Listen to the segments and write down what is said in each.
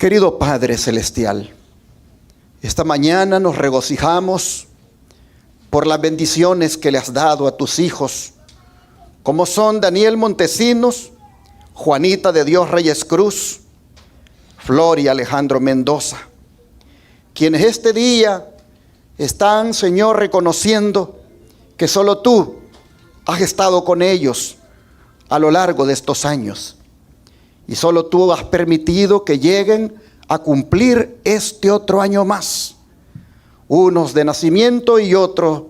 Querido Padre Celestial, esta mañana nos regocijamos por las bendiciones que le has dado a tus hijos, como son Daniel Montesinos, Juanita de Dios Reyes Cruz, Flor y Alejandro Mendoza, quienes este día están, Señor, reconociendo que solo tú has estado con ellos a lo largo de estos años. Y solo tú has permitido que lleguen a cumplir este otro año más. Unos de nacimiento y otros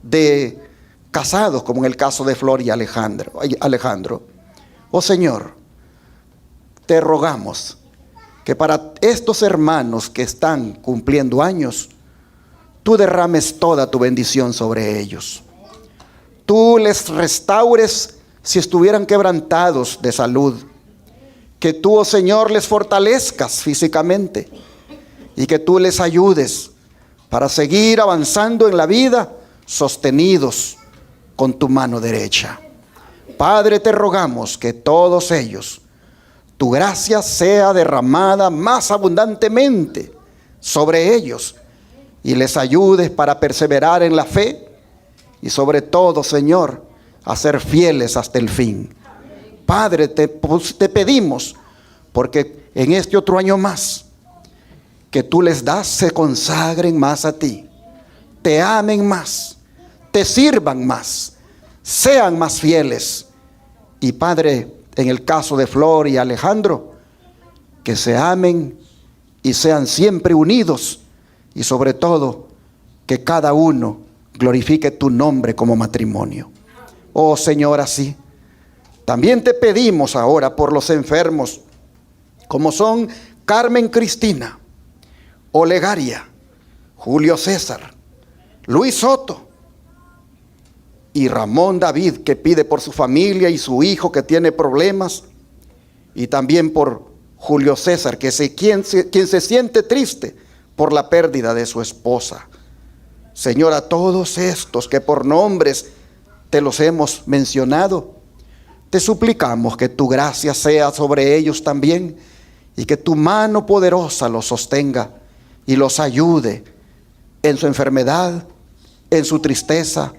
de casados, como en el caso de Flor y Alejandro. Oh Señor, te rogamos que para estos hermanos que están cumpliendo años, tú derrames toda tu bendición sobre ellos. Tú les restaures si estuvieran quebrantados de salud. Que tú, oh Señor, les fortalezcas físicamente y que tú les ayudes para seguir avanzando en la vida sostenidos con tu mano derecha. Padre, te rogamos que todos ellos, tu gracia sea derramada más abundantemente sobre ellos y les ayudes para perseverar en la fe y sobre todo, Señor, a ser fieles hasta el fin. Padre, te pedimos, porque en este otro año más, que tú les das, se consagren más a ti, te amen más, te sirvan más, sean más fieles. Y Padre, en el caso de Flor y Alejandro, que se amen y sean siempre unidos, y sobre todo, que cada uno glorifique tu nombre como matrimonio. Oh Señor, así. También te pedimos ahora por los enfermos, como son Carmen Cristina, Olegaria, Julio César, Luis Soto y Ramón David, que pide por su familia y su hijo que tiene problemas, y también por Julio César, quien se siente triste por la pérdida de su esposa. Señor, a todos estos que por nombres te los hemos mencionado, te suplicamos que tu gracia sea sobre ellos también y que tu mano poderosa los sostenga y los ayude en su enfermedad, en su tristeza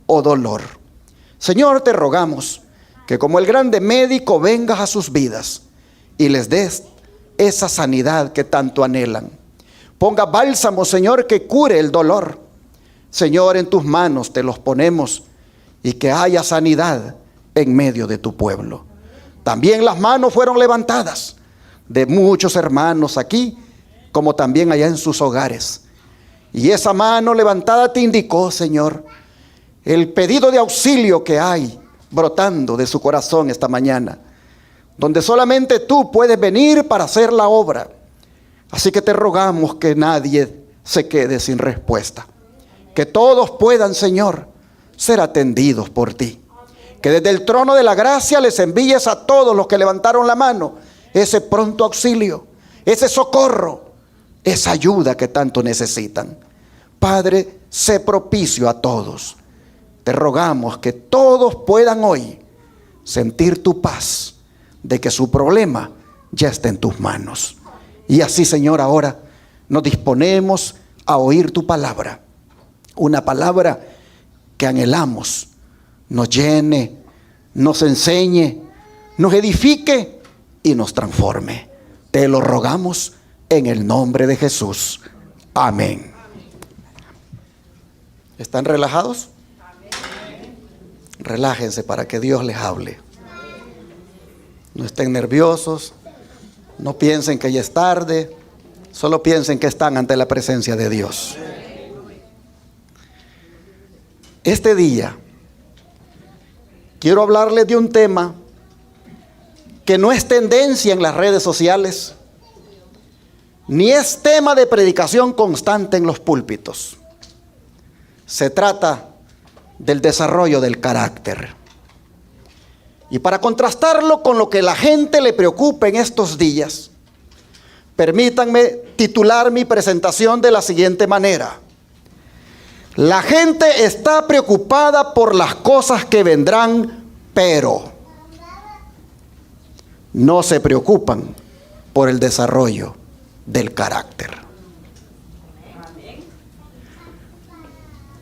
o dolor. Señor, te rogamos que como el grande médico vengas a sus vidas y les des esa sanidad que tanto anhelan. Ponga bálsamo, Señor, que cure el dolor. Señor, en tus manos te los ponemos y que haya sanidad en medio de tu pueblo. También las manos fueron levantadas de muchos hermanos aquí, como también allá en sus hogares. Y esa mano levantada te indicó, Señor, el pedido de auxilio que hay brotando de su corazón esta mañana, donde solamente tú puedes venir para hacer la obra. Así que te rogamos que nadie se quede sin respuesta. Que todos puedan, Señor, ser atendidos por ti. Que desde el trono de la gracia les envíes a todos los que levantaron la mano ese pronto auxilio, ese socorro, esa ayuda que tanto necesitan. Padre, sé propicio a todos. Te rogamos que todos puedan hoy sentir tu paz, de que su problema ya está en tus manos. Y así, Señor, ahora nos disponemos a oír tu palabra. Una palabra que anhelamos, nos llene, nos enseñe, nos edifique y nos transforme. Te lo rogamos en el nombre de Jesús. Amén. ¿Están relajados? Relájense para que Dios les hable. No estén nerviosos, no piensen que ya es tarde, solo piensen que están ante la presencia de Dios. Este día quiero hablarles de un tema que no es tendencia en las redes sociales, ni es tema de predicación constante en los púlpitos. Se trata del desarrollo del carácter. Y para contrastarlo con lo que la gente le preocupa en estos días, permítanme titular mi presentación de la siguiente manera: la gente está preocupada por las cosas que vendrán, pero no se preocupan por el desarrollo del carácter.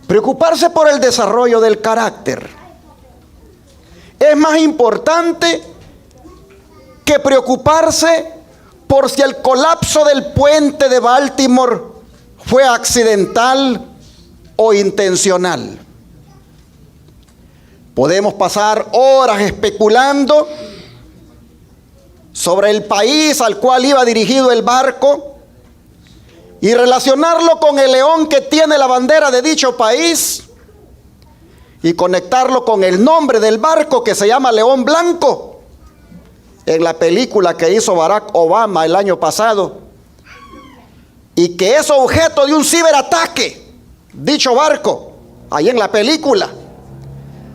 Preocuparse por el desarrollo del carácter es más importante que preocuparse por si el colapso del puente de Baltimore fue accidental o intencional. Podemos pasar horas especulando sobre el país al cual iba dirigido el barco y relacionarlo con el león que tiene la bandera de dicho país y conectarlo con el nombre del barco que se llama León Blanco en la película que hizo Barack Obama el año pasado, y que es objeto de un ciberataque dicho barco ahí en la película,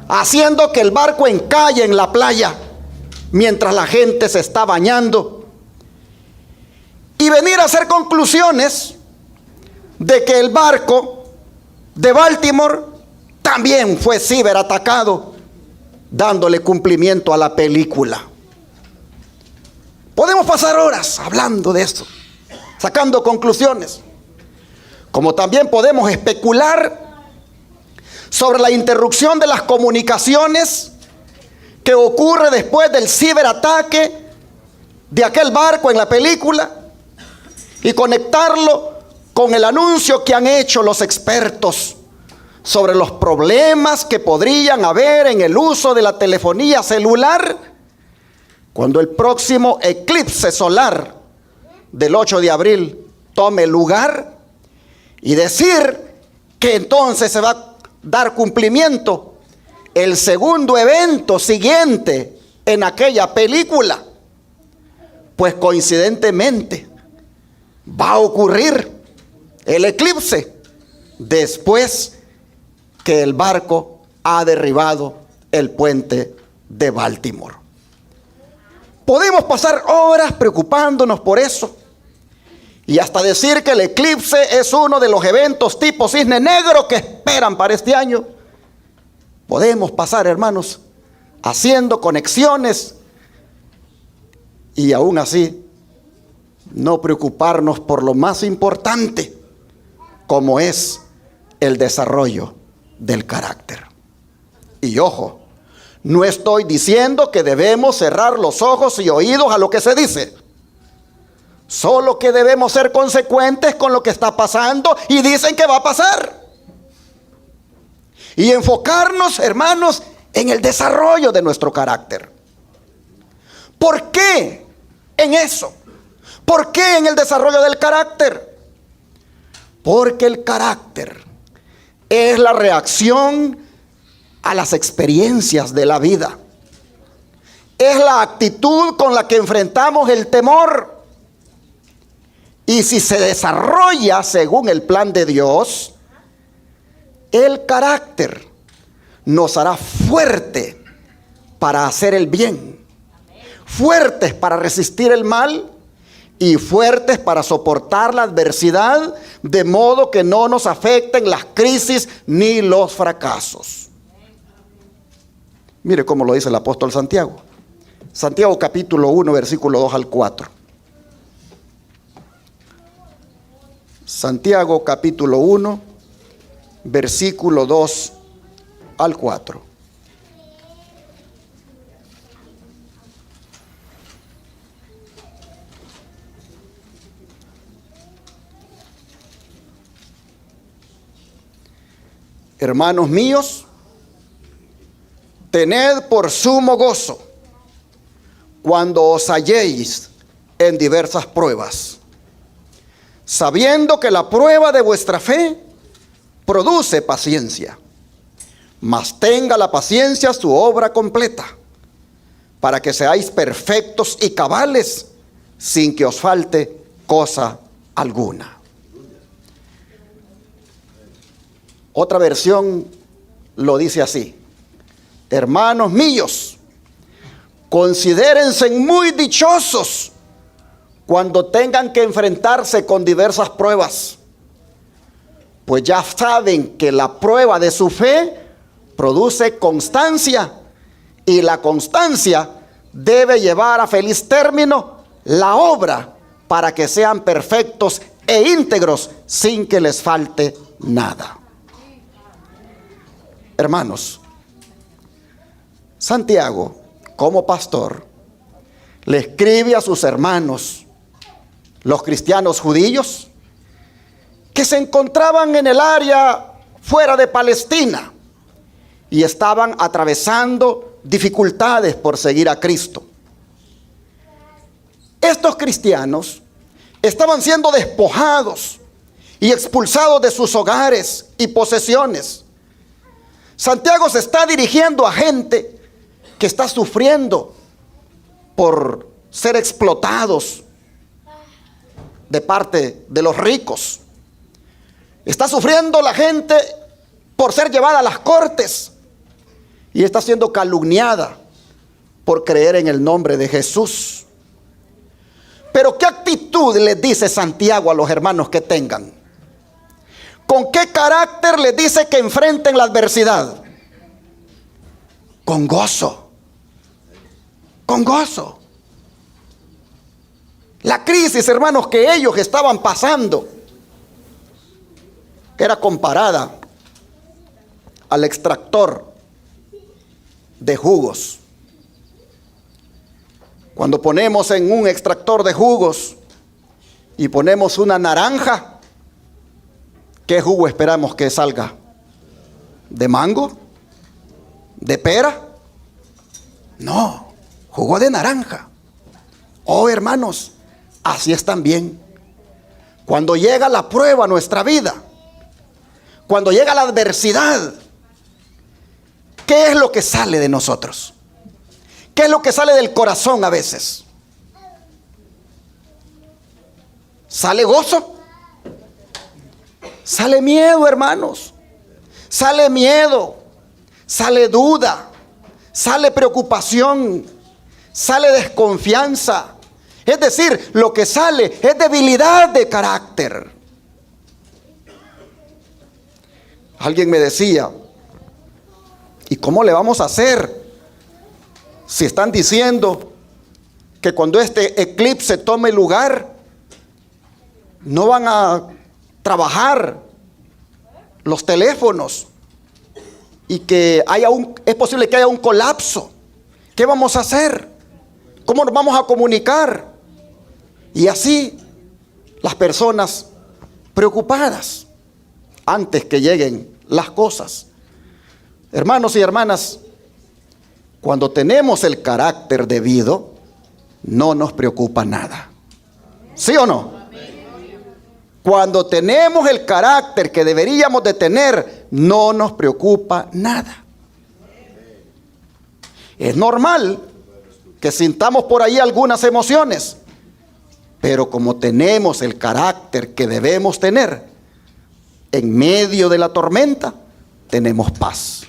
haciendo que el barco encalle en la playa mientras la gente se está bañando, y venir a hacer conclusiones de que el barco de Baltimore también fue ciberatacado, dándole cumplimiento a la película. Podemos pasar horas hablando de esto, sacando conclusiones, como también podemos especular sobre la interrupción de las comunicaciones que ocurre después del ciberataque de aquel barco en la película y conectarlo con el anuncio que han hecho los expertos sobre los problemas que podrían haber en el uso de la telefonía celular cuando el próximo eclipse solar del 8 de abril tome lugar, y decir que entonces se va a dar cumplimiento el segundo evento siguiente en aquella película, pues coincidentemente va a ocurrir el eclipse después que el barco ha derribado el puente de Baltimore. Podemos pasar horas preocupándonos por eso y hasta decir que el eclipse es uno de los eventos tipo cisne negro que esperan para este año. Podemos pasar, hermanos, haciendo conexiones y aún así no preocuparnos por lo más importante, como es el desarrollo del carácter. Y ojo, no estoy diciendo que debemos cerrar los ojos y oídos a lo que se dice, solo que debemos ser consecuentes con lo que está pasando y dicen que va a pasar, y enfocarnos, hermanos, en el desarrollo de nuestro carácter. ¿Por qué en eso? ¿Por qué en el desarrollo del carácter? Porque el carácter es la reacción a las experiencias de la vida. Es la actitud con la que enfrentamos el temor. Y si se desarrolla según el plan de Dios, el carácter nos hará fuerte para hacer el bien, fuertes para resistir el mal y fuertes para soportar la adversidad, de modo que no nos afecten las crisis ni los fracasos. Mire cómo lo dice el apóstol Santiago. Santiago capítulo 1, versículo 2 al 4. Santiago capítulo 1, versículo 2 al 4. Hermanos míos, tened por sumo gozo cuando os halléis en diversas pruebas, sabiendo que la prueba de vuestra fe produce paciencia. Mas tenga la paciencia su obra completa, para que seáis perfectos y cabales, sin que os falte cosa alguna. Otra versión lo dice así: hermanos míos, considérense muy dichosos cuando tengan que enfrentarse con diversas pruebas, pues ya saben que la prueba de su fe produce constancia, y la constancia debe llevar a feliz término la obra para que sean perfectos e íntegros sin que les falte nada. Hermanos, Santiago, como pastor, le escribe a sus hermanos, los cristianos judíos, que se encontraban en el área fuera de Palestina y estaban atravesando dificultades por seguir a Cristo. Estos cristianos estaban siendo despojados y expulsados de sus hogares y posesiones. Santiago se está dirigiendo a gente que está sufriendo por ser explotados de parte de los ricos. Está sufriendo la gente por ser llevada a las cortes y está siendo calumniada por creer en el nombre de Jesús. Pero ¿qué actitud les dice Santiago a los hermanos que tengan? ¿Con qué carácter les dice que enfrenten la adversidad? Con gozo. Con gozo. La crisis, hermanos, que ellos estaban pasando era comparada al extractor de jugos. Cuando ponemos en un extractor de jugos y ponemos una naranja, ¿qué jugo esperamos que salga? ¿De mango? ¿De pera? No, jugo de naranja. Oh, hermanos, así es también. Cuando llega la prueba a nuestra vida, cuando llega la adversidad, ¿qué es lo que sale de nosotros? ¿Qué es lo que sale del corazón a veces? ¿Sale gozo? Sale miedo, hermanos. Sale miedo. Sale duda. Sale preocupación. Sale desconfianza. Es decir, lo que sale es debilidad de carácter. Alguien me decía, ¿y cómo le vamos a hacer si están diciendo que cuando este eclipse tome lugar no van a trabajar los teléfonos y que es posible que haya un colapso? ¿Qué vamos a hacer? ¿Cómo nos vamos a comunicar? Y así las personas preocupadas antes que lleguen las cosas. Hermanos y hermanas, cuando tenemos el carácter debido, no nos preocupa nada. ¿Sí o no? Cuando tenemos el carácter que deberíamos de tener, no nos preocupa nada. Es normal que sintamos por ahí algunas emociones, pero como tenemos el carácter que debemos tener, en medio de la tormenta tenemos paz.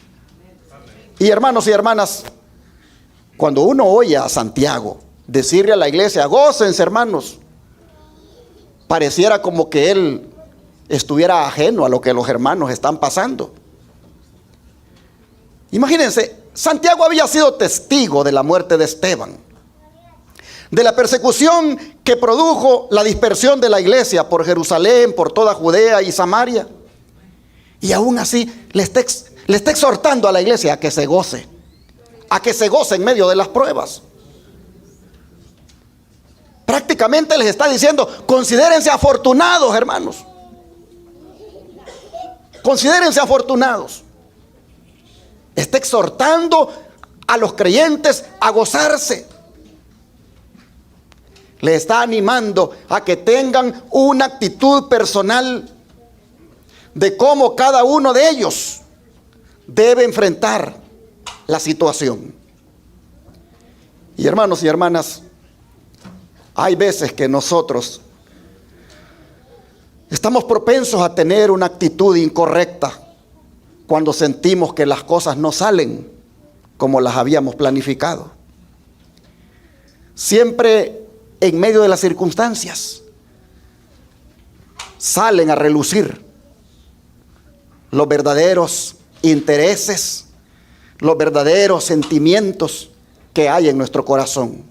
Y hermanos y hermanas, cuando uno oye a Santiago decirle a la iglesia, gócense, hermanos, pareciera como que él estuviera ajeno a lo que los hermanos están pasando. Imagínense, Santiago había sido testigo de la muerte de Esteban, de la persecución que produjo la dispersión de la iglesia por Jerusalén, por toda Judea y Samaria. Y aún así le está exhortando a la iglesia a que se goce en medio de las pruebas. Prácticamente les está diciendo, considérense afortunados, hermanos. Considérense afortunados. Está exhortando a los creyentes a gozarse. Le está animando a que tengan una actitud personal de cómo cada uno de ellos debe enfrentar la situación. Y hermanos y hermanas, hay veces que nosotros estamos propensos a tener una actitud incorrecta cuando sentimos que las cosas no salen como las habíamos planificado. Siempre en medio de las circunstancias salen a relucir los verdaderos intereses, los verdaderos sentimientos que hay en nuestro corazón.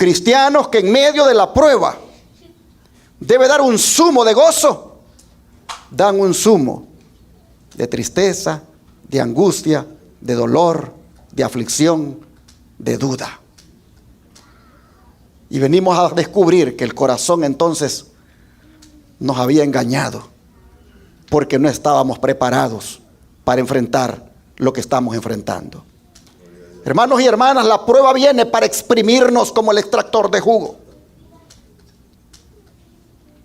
Cristianos que en medio de la prueba debe dar un zumo de gozo, dan un zumo de tristeza, de angustia, de dolor, de aflicción, de duda. Y venimos a descubrir que el corazón entonces nos había engañado, porque no estábamos preparados para enfrentar lo que estamos enfrentando. Hermanos y hermanas, la prueba viene para exprimirnos como el extractor de jugo.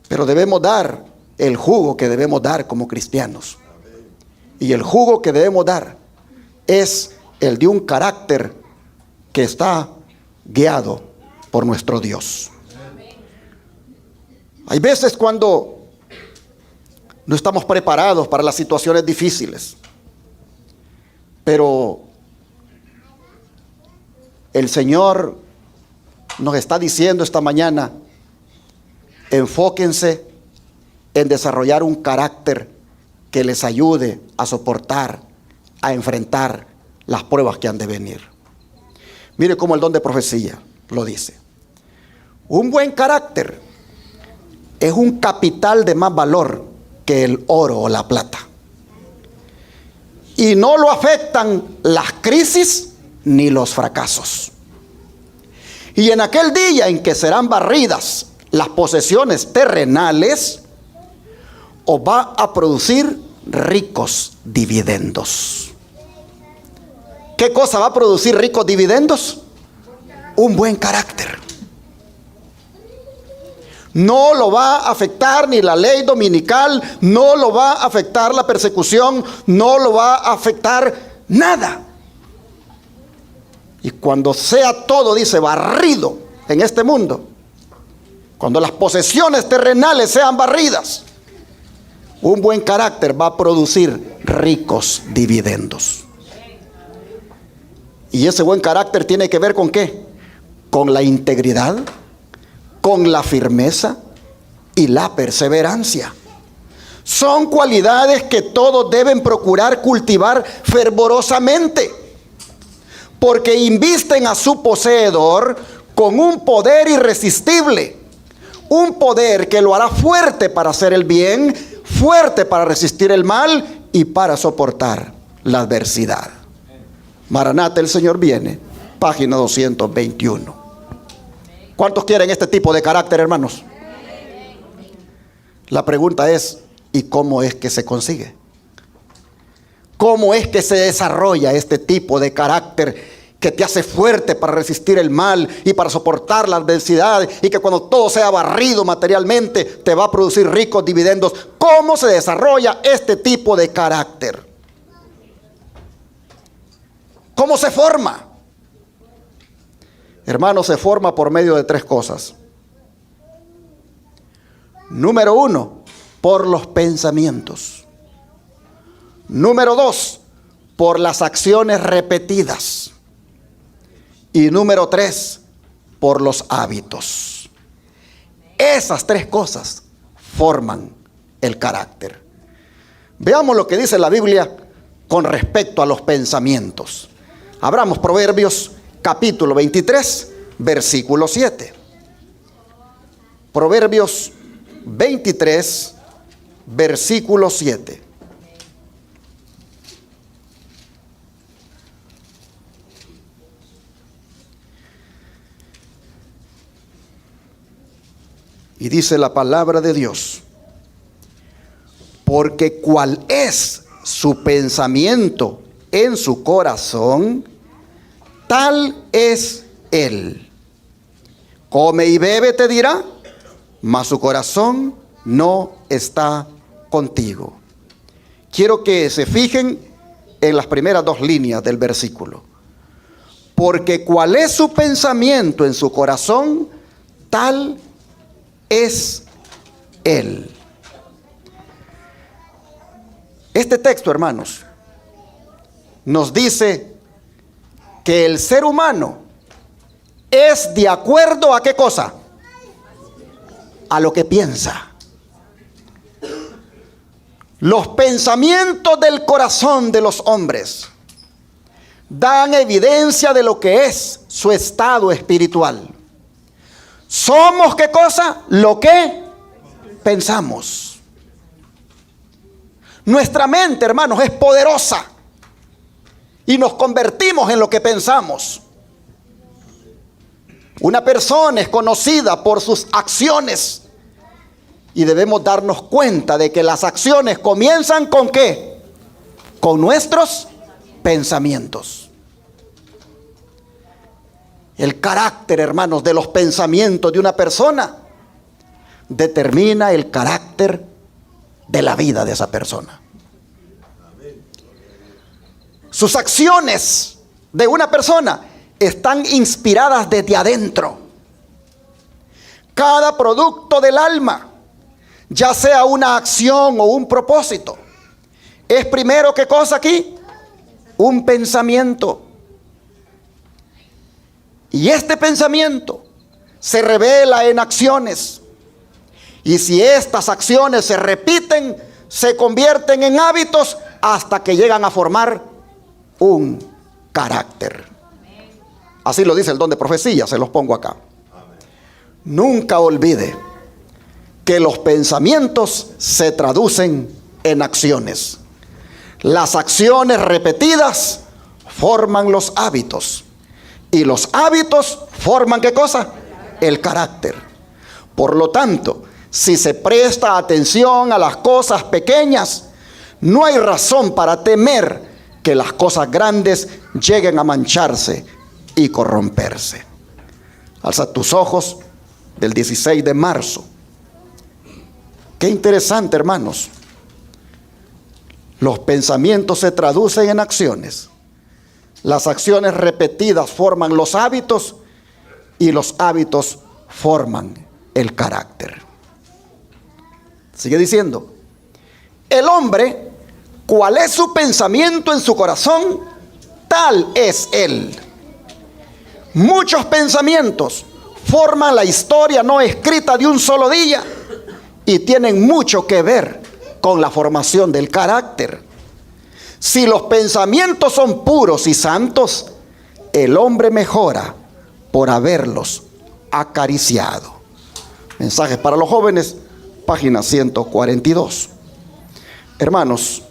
Pero debemos dar el jugo que debemos dar como cristianos. Y el jugo que debemos dar es el de un carácter que está guiado por nuestro Dios. Hay veces cuando no estamos preparados para las situaciones difíciles, pero el Señor nos está diciendo esta mañana: enfóquense en desarrollar un carácter que les ayude a soportar, a enfrentar las pruebas que han de venir. Mire cómo el don de profecía lo dice. Un buen carácter es un capital de más valor que el oro o la plata. Y no lo afectan las crisis ni los fracasos. Y en aquel día en que serán barridas las posesiones terrenales, os va a producir ricos dividendos. ¿Qué cosa va a producir ricos dividendos? Un buen carácter. No lo va a afectar ni la ley dominical, no lo va a afectar la persecución, no lo va a afectar nada. Y cuando sea todo, dice, barrido en este mundo, cuando las posesiones terrenales sean barridas, un buen carácter va a producir ricos dividendos. Y ese buen carácter tiene que ver ¿con qué? Con la integridad, con la firmeza y la perseverancia. Son cualidades que todos deben procurar cultivar fervorosamente, porque invisten a su poseedor con un poder irresistible, un poder que lo hará fuerte para hacer el bien, fuerte para resistir el mal y para soportar la adversidad. Maranata, el Señor viene, página 221. ¿Cuántos quieren este tipo de carácter, hermanos? La pregunta es, ¿y cómo es que se consigue? ¿Cómo es que se desarrolla este tipo de carácter que te hace fuerte para resistir el mal y para soportar la adversidad, y que cuando todo sea barrido materialmente te va a producir ricos dividendos? ¿Cómo se desarrolla este tipo de carácter? ¿Cómo se forma? Hermanos, se forma por medio de tres cosas. Número uno, por los pensamientos. Número dos, por las acciones repetidas. Y número tres, por los hábitos. Esas tres cosas forman el carácter. Veamos lo que dice la Biblia con respecto a los pensamientos. Abramos Proverbios capítulo 23, versículo 7. Proverbios 23, versículo 7. Y dice la palabra de Dios: porque cual es su pensamiento en su corazón, tal es él. Come y bebe, te dirá, mas su corazón no está contigo. Quiero que se fijen en las primeras dos líneas del versículo. Porque cual es su pensamiento en su corazón, tal es él. Este texto, hermanos, nos dice que el ser humano es de acuerdo a ¿qué cosa? A lo que piensa. Los pensamientos del corazón de los hombres dan evidencia de lo que es su estado espiritual. Somos, ¿qué cosa? Lo que pensamos. Nuestra mente, hermanos, es poderosa y nos convertimos en lo que pensamos. Una persona es conocida por sus acciones y debemos darnos cuenta de que las acciones comienzan ¿con qué? Con nuestros pensamientos. El carácter, hermanos, de los pensamientos de una persona determina el carácter de la vida de esa persona. Sus acciones de una persona están inspiradas desde adentro. Cada producto del alma, ya sea una acción o un propósito, es primero, ¿qué cosa aquí? Un pensamiento. Y este pensamiento se revela en acciones. Y si estas acciones se repiten, se convierten en hábitos hasta que llegan a formar un carácter. Así lo dice el don de profecía, se los pongo acá. Nunca olvide que los pensamientos se traducen en acciones. Las acciones repetidas forman los hábitos. Y los hábitos forman ¿qué cosa? El carácter. Por lo tanto, si se presta atención a las cosas pequeñas, no hay razón para temer que las cosas grandes lleguen a mancharse y corromperse. Alza tus ojos del 16 de marzo. Qué interesante, hermanos. Los pensamientos se traducen en acciones. Las acciones repetidas forman los hábitos y los hábitos forman el carácter. Sigue diciendo, el hombre, ¿cuál es su pensamiento en su corazón? Tal es él. Muchos pensamientos forman la historia no escrita de un solo día y tienen mucho que ver con la formación del carácter. Si los pensamientos son puros y santos, el hombre mejora por haberlos acariciado. Mensajes para los jóvenes, página 142. Hermanos,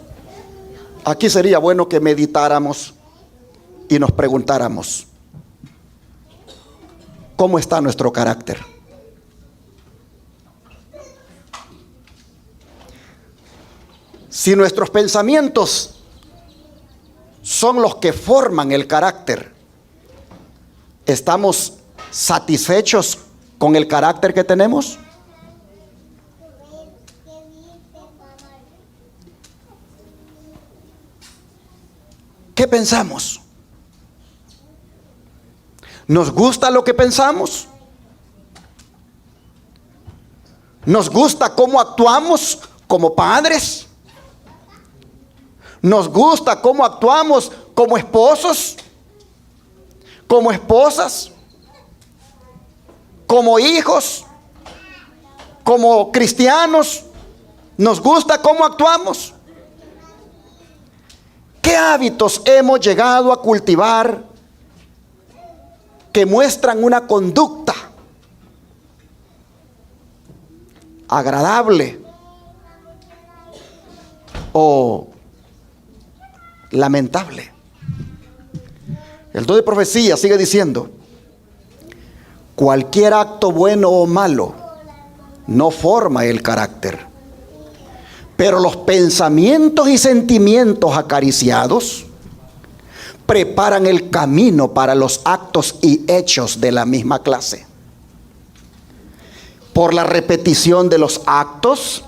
aquí sería bueno que meditáramos y nos preguntáramos, ¿cómo está nuestro carácter? Si nuestros pensamientos son los que forman el carácter, ¿estamos satisfechos con el carácter que tenemos? ¿Qué pensamos? ¿Nos gusta lo que pensamos? ¿Nos gusta cómo actuamos como padres? ¿Nos gusta cómo actuamos como esposos, como esposas, como hijos, como cristianos? ¿Nos gusta cómo actuamos? ¿Qué hábitos hemos llegado a cultivar que muestran una conducta agradable o lamentable? El don de profecía sigue diciendo, cualquier acto bueno o malo no forma el carácter, pero los pensamientos y sentimientos acariciados preparan el camino para los actos y hechos de la misma clase. Por la repetición de los actos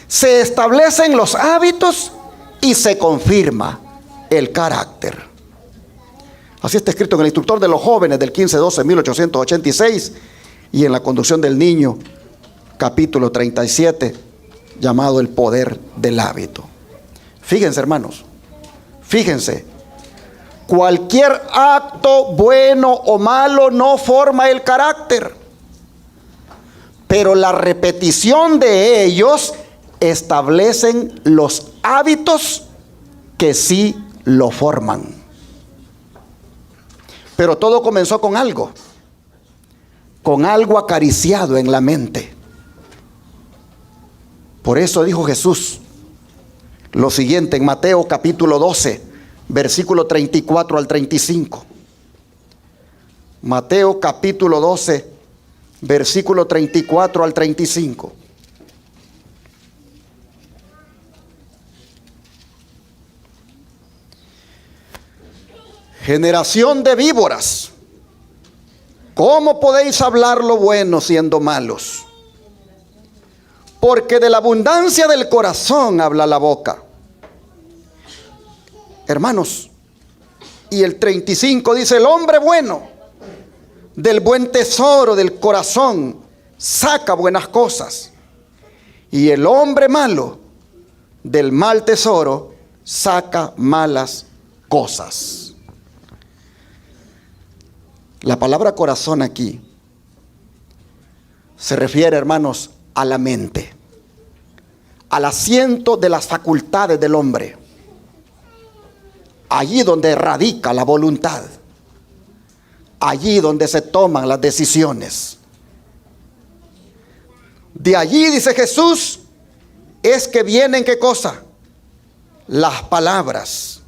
se establecen los hábitos y se confirma el carácter. Así está escrito en el Instructor de los Jóvenes del 15-12-1886 y en la Conducción del Niño, capítulo 37, llamado El Poder del Hábito. Fíjense, hermanos, fíjense, cualquier acto bueno o malo no forma el carácter, pero la repetición de ellos establecen los hábitos que sí lo forman. Pero todo comenzó con algo. con algo acariciado en la mente. Por eso dijo Jesús lo siguiente en Mateo capítulo 12, versículo 34 al 35. Mateo capítulo 12, versículo 34 al 35. Generación de víboras, ¿cómo podéis hablar lo bueno siendo malos? Porque de la abundancia del corazón habla la boca. Hermanos, y el 35 dice: el hombre bueno del buen tesoro del corazón saca buenas cosas, y el hombre malo del mal tesoro saca malas cosas. La palabra corazón aquí se refiere, hermanos, a la mente, al asiento de las facultades del hombre, allí donde radica la voluntad, allí donde se toman las decisiones. De allí, dice Jesús, es que vienen, ¿qué cosa? Las palabras.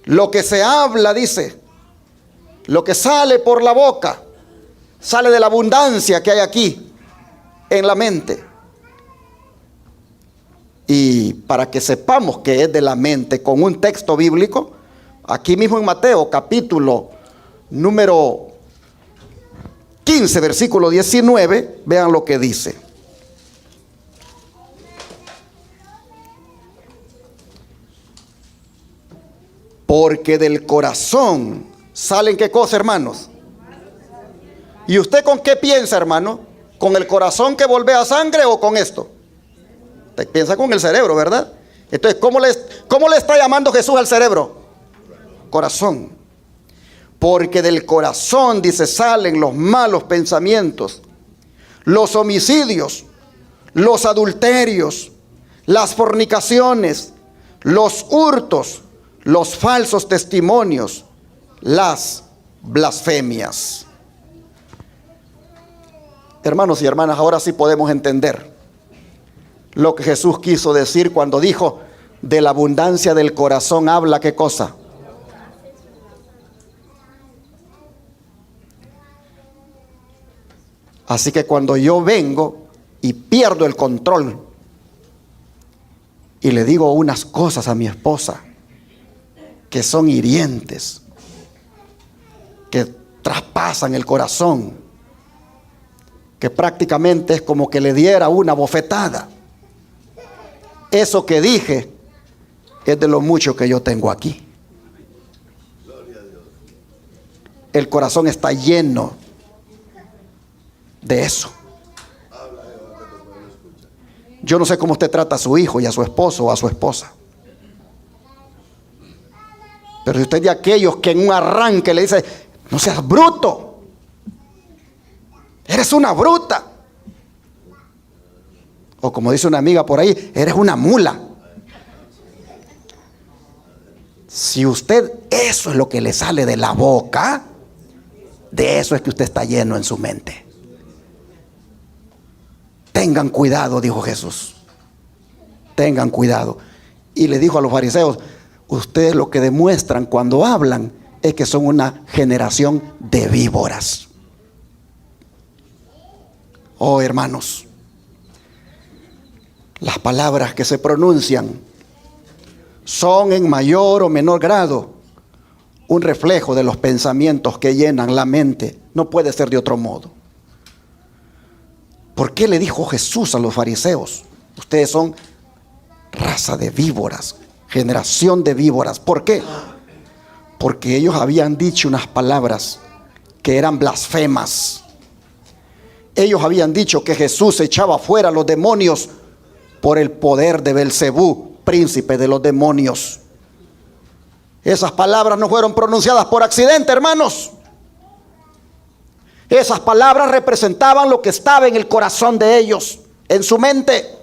Lo que se habla, dice, lo que sale por la boca, sale de la abundancia que hay aquí en la mente. Y para que sepamos que es de la mente, con un texto bíblico, aquí mismo en Mateo capítulo número 15, versículo 19, vean lo que dice. Porque del corazón salen, ¿qué cosa, hermanos? ¿Y usted con qué piensa, hermano? ¿Con el corazón que bombea sangre o con esto? Usted piensa con el cerebro, ¿verdad? Entonces, ¿cómo le está llamando Jesús al cerebro? Corazón. Porque del corazón, dice, salen los malos pensamientos, los homicidios, los adulterios, las fornicaciones, los hurtos, los falsos testimonios, las blasfemias. Hermanos y hermanas, ahora sí podemos entender lo que Jesús quiso decir cuando dijo: de la abundancia del corazón habla, ¿qué cosa? Así que cuando yo vengo y pierdo el control y le digo unas cosas a mi esposa que son hirientes, que traspasan el corazón, que prácticamente es como que le diera una bofetada, eso que dije es de lo mucho que yo tengo aquí. El corazón está lleno de eso. Yo no sé cómo usted trata a su hijo y a su esposo o a su esposa, pero si usted es de aquellos que en un arranque le dice: no seas bruto, eres una bruta, o como dice una amiga por ahí, eres una mula. Si usted eso es lo que le sale de la boca, de eso es que usted está lleno en su mente. Tengan cuidado, dijo Jesús. Tengan cuidado. Y le dijo a los fariseos: ustedes lo que demuestran cuando hablan es que son una generación de víboras. Oh, hermanos, las palabras que se pronuncian son en mayor o menor grado un reflejo de los pensamientos que llenan la mente. No puede ser de otro modo. ¿Por qué le dijo Jesús a los fariseos: ustedes son raza de víboras, generación de víboras? ¿Por qué? Porque ellos habían dicho unas palabras que eran blasfemas. Ellos habían dicho que Jesús echaba fuera a los demonios por el poder de Belcebú, príncipe de los demonios. Esas palabras no fueron pronunciadas por accidente, hermanos. Esas palabras representaban lo que estaba en el corazón de ellos, en su mente.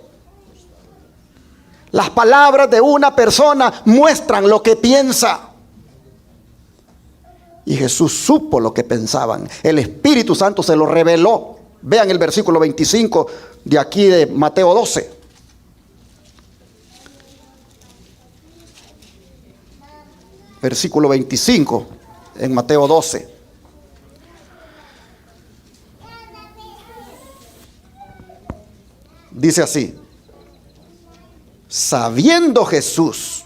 Las palabras de una persona muestran lo que piensa. Y Jesús supo lo que pensaban. El Espíritu Santo se lo reveló. Vean el versículo 25 de aquí de Mateo 12. Versículo 25 en Mateo 12. Dice así: sabiendo Jesús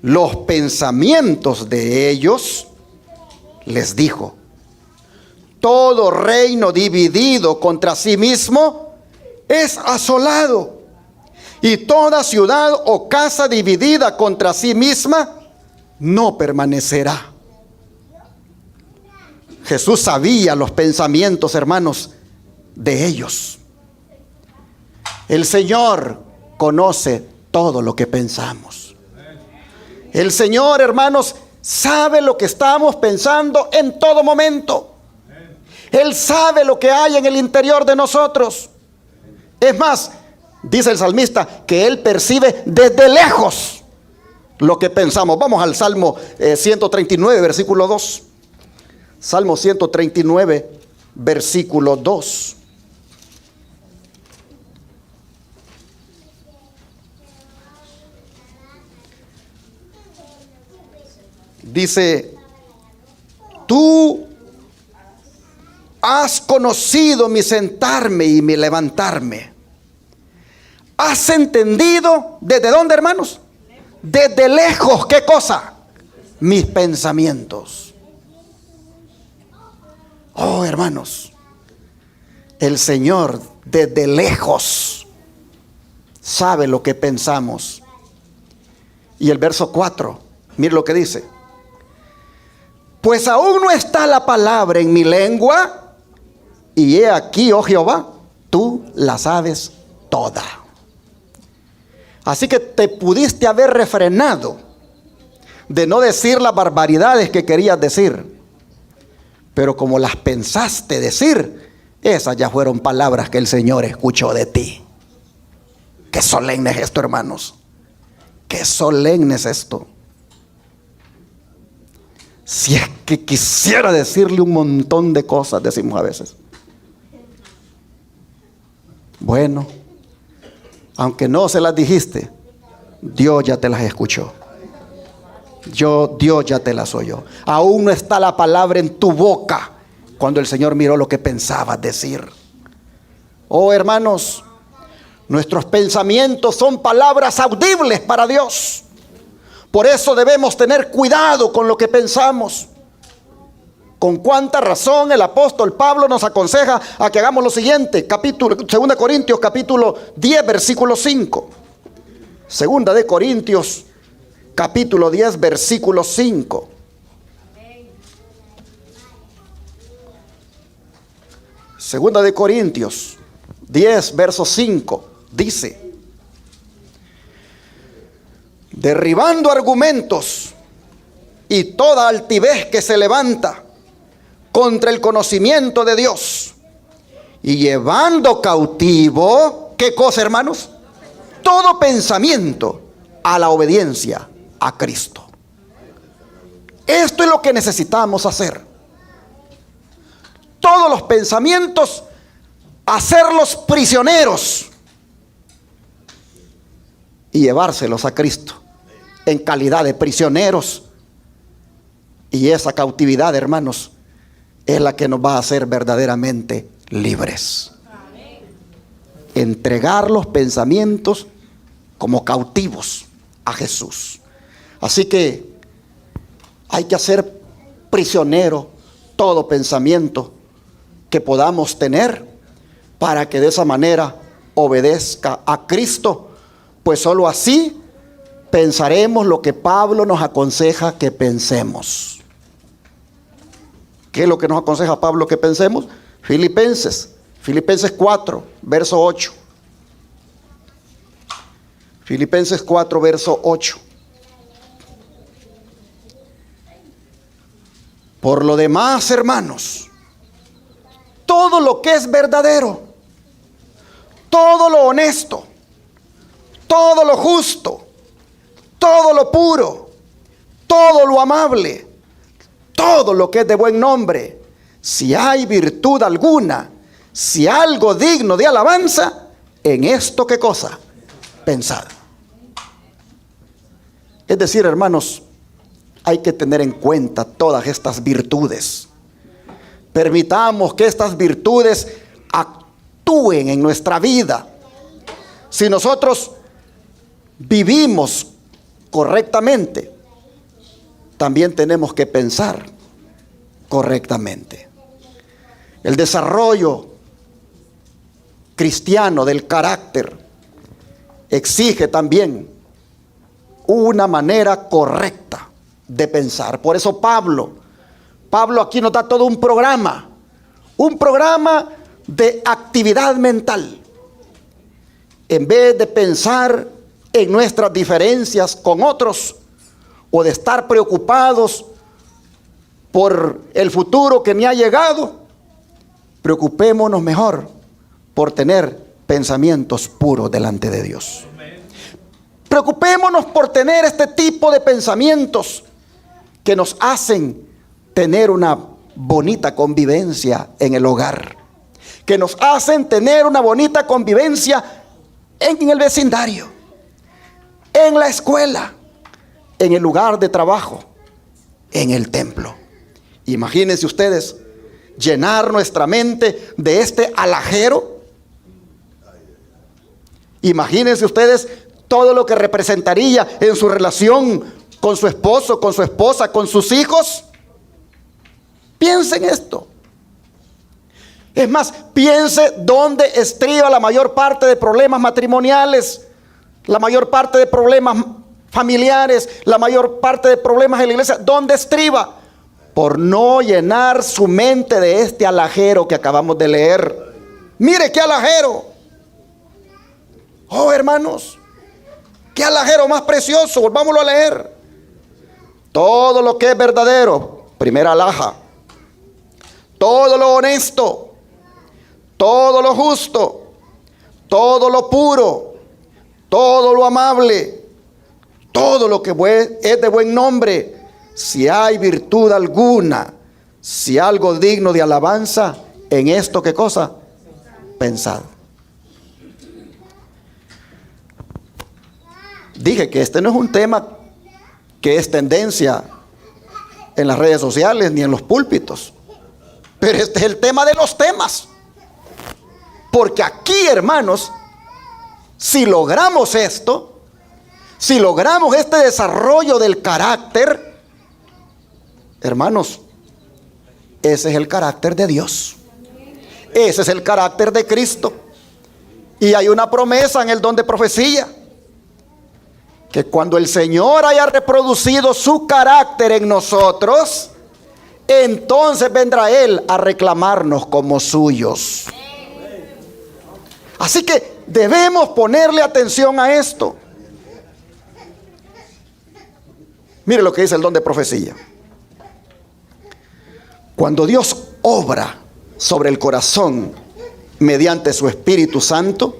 los pensamientos de ellos, les dijo: todo reino dividido contra sí mismo es asolado, y toda ciudad o casa dividida contra sí misma no permanecerá. Jesús sabía los pensamientos, hermanos, de ellos. El Señor conoce todo lo que pensamos. El Señor, hermanos, sabe lo que estamos pensando en todo momento. Él sabe lo que hay en el interior de nosotros. Es más, dice el salmista que Él percibe desde lejos lo que pensamos. Vamos al Salmo 139, versículo 2. Salmo 139, versículo 2. Dice: tú has conocido mi sentarme y mi levantarme. Has entendido desde dónde, hermanos, desde lejos. ¿Qué cosa? Mis pensamientos. Oh, hermanos, el Señor desde lejos sabe lo que pensamos. Y el verso 4, mire lo que dice: pues aún no está la palabra en mi lengua, y he aquí, oh Jehová, tú la sabes toda. Así que te pudiste haber refrenado de no decir las barbaridades que querías decir, pero como las pensaste decir, esas ya fueron palabras que el Señor escuchó de ti. Qué solemne es esto, hermanos. Qué solemne es esto. Si es que quisiera decirle un montón de cosas, decimos a veces. Bueno, aunque no se las dijiste, Dios ya te las escuchó. Dios ya te las oyó. Aún no está la palabra en tu boca cuando el Señor miró lo que pensabas decir. Oh, hermanos, nuestros pensamientos son palabras audibles para Dios. Por eso debemos tener cuidado con lo que pensamos. Con cuánta razón el apóstol Pablo nos aconseja a que hagamos lo siguiente. 2 Corintios capítulo 10, versículo 5. 2 Corintios capítulo 10, versículo 5. Segunda de Corintios 10, verso 5 dice: derribando argumentos y toda altivez que se levanta contra el conocimiento de Dios, y llevando cautivo, ¿qué cosa, hermanos? Todo pensamiento a la obediencia a Cristo. Esto es lo que necesitamos hacer. Todos los pensamientos, hacerlos prisioneros y llevárselos a Cristo en calidad de prisioneros. Y esa cautividad, hermanos, es la que nos va a hacer verdaderamente libres. Entregar los pensamientos como cautivos a Jesús. Así que hay que hacer prisionero todo pensamiento que podamos tener, para que de esa manera obedezca a Cristo. Pues solo así pensaremos lo que Pablo nos aconseja que pensemos. ¿Qué es lo que nos aconseja Pablo que pensemos? Filipenses 4, verso 8. Filipenses 4, verso 8. Por lo demás, hermanos, todo lo que es verdadero, todo lo honesto, todo lo justo, todo lo puro, todo lo amable, todo lo que es de buen nombre, si hay virtud alguna, si algo digno de alabanza, en esto ¿qué cosa? Pensad. Es decir, hermanos, hay que tener en cuenta todas estas virtudes. Permitamos que estas virtudes actúen en nuestra vida. Si nosotros vivimos correctamente, también tenemos que pensar correctamente. El desarrollo cristiano del carácter exige también una manera correcta de pensar. Por eso Pablo aquí nos da todo un programa de actividad mental. En vez de pensar en nuestras diferencias con otros o de estar preocupados por el futuro que me ha llegado, preocupémonos mejor por tener pensamientos puros delante de Dios. Preocupémonos por tener este tipo de pensamientos que nos hacen tener una bonita convivencia en el hogar, que nos hacen tener una bonita convivencia en el vecindario, en la escuela, en el lugar de trabajo, en el templo. Imagínense ustedes llenar nuestra mente de este alajero. Imagínense ustedes todo lo que representaría en su relación con su esposo, con su esposa, con sus hijos. Piensen esto. Es más, piense dónde estriba la mayor parte de problemas matrimoniales, la mayor parte de problemas familiares, la mayor parte de problemas en la iglesia. ¿Dónde estriba? Por no llenar su mente de este alajero que acabamos de leer. Mire qué alajero. Oh, hermanos, qué alajero más precioso. Volvámoslo a leer. Todo lo que es verdadero, primera alhaja. Todo lo honesto, todo lo justo, todo lo puro, todo lo amable, todo lo que es de buen nombre, si hay virtud alguna, si algo digno de alabanza, en esto ¿qué cosa? Pensad. Dije que este no es un tema que es tendencia en las redes sociales ni en los púlpitos, pero este es el tema de los temas. Porque aquí, hermanos, si logramos esto, si logramos este desarrollo del carácter, hermanos, ese es el carácter de Dios. Ese es el carácter de Cristo. Y hay una promesa en el don de profecía, que cuando el Señor haya reproducido su carácter en nosotros, entonces vendrá Él a reclamarnos como suyos. Así que debemos ponerle atención a esto. Mire lo que dice el don de profecía. Cuando Dios obra sobre el corazón mediante su Espíritu Santo,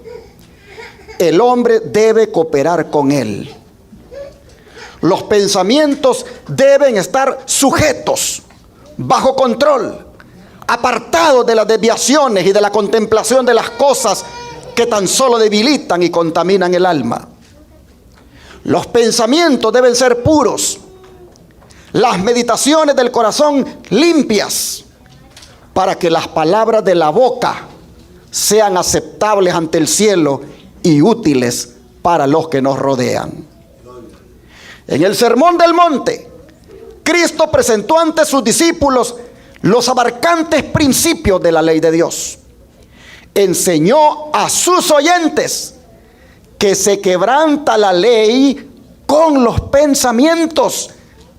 el hombre debe cooperar con Él. Los pensamientos deben estar sujetos, bajo control, apartados de las desviaciones y de la contemplación de las cosas que tan solo debilitan y contaminan el alma. Los pensamientos deben ser puros, las meditaciones del corazón limpias, para que las palabras de la boca sean aceptables ante el cielo y útiles para los que nos rodean. En el Sermón del Monte, Cristo presentó ante sus discípulos los abarcantes principios de la ley de Dios. Enseñó a sus oyentes que se quebranta la ley con los pensamientos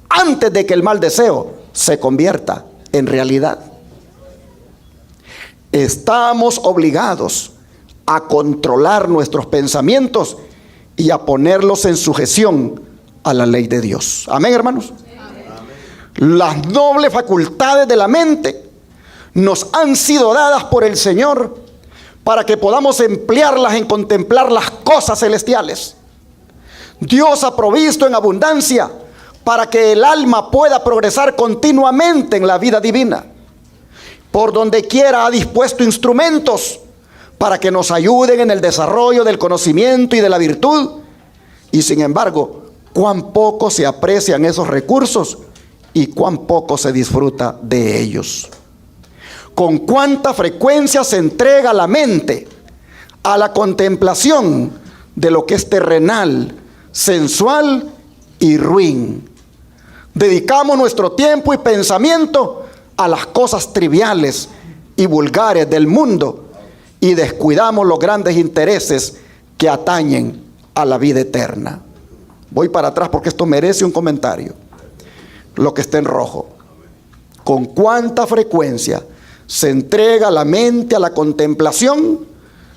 antes de que el mal deseo se convierta en realidad. Estamos obligados a controlar nuestros pensamientos y a ponerlos en sujeción a la ley de Dios. Amén, hermanos. Amén. Las nobles facultades de la mente nos han sido dadas por el Señor para que podamos emplearlas en contemplar las cosas celestiales. Dios ha provisto en abundancia para que el alma pueda progresar continuamente en la vida divina. Por donde quiera ha dispuesto instrumentos para que nos ayuden en el desarrollo del conocimiento y de la virtud. Y sin embargo, cuán poco se aprecian esos recursos y cuán poco se disfruta de ellos. Con cuánta frecuencia se entrega la mente a la contemplación de lo que es terrenal, sensual y ruin. Dedicamos nuestro tiempo y pensamiento a las cosas triviales y vulgares del mundo y descuidamos los grandes intereses que atañen a la vida eterna. Voy para atrás porque esto merece un comentario. Lo que está en rojo. Con cuánta frecuencia se entrega la mente a la contemplación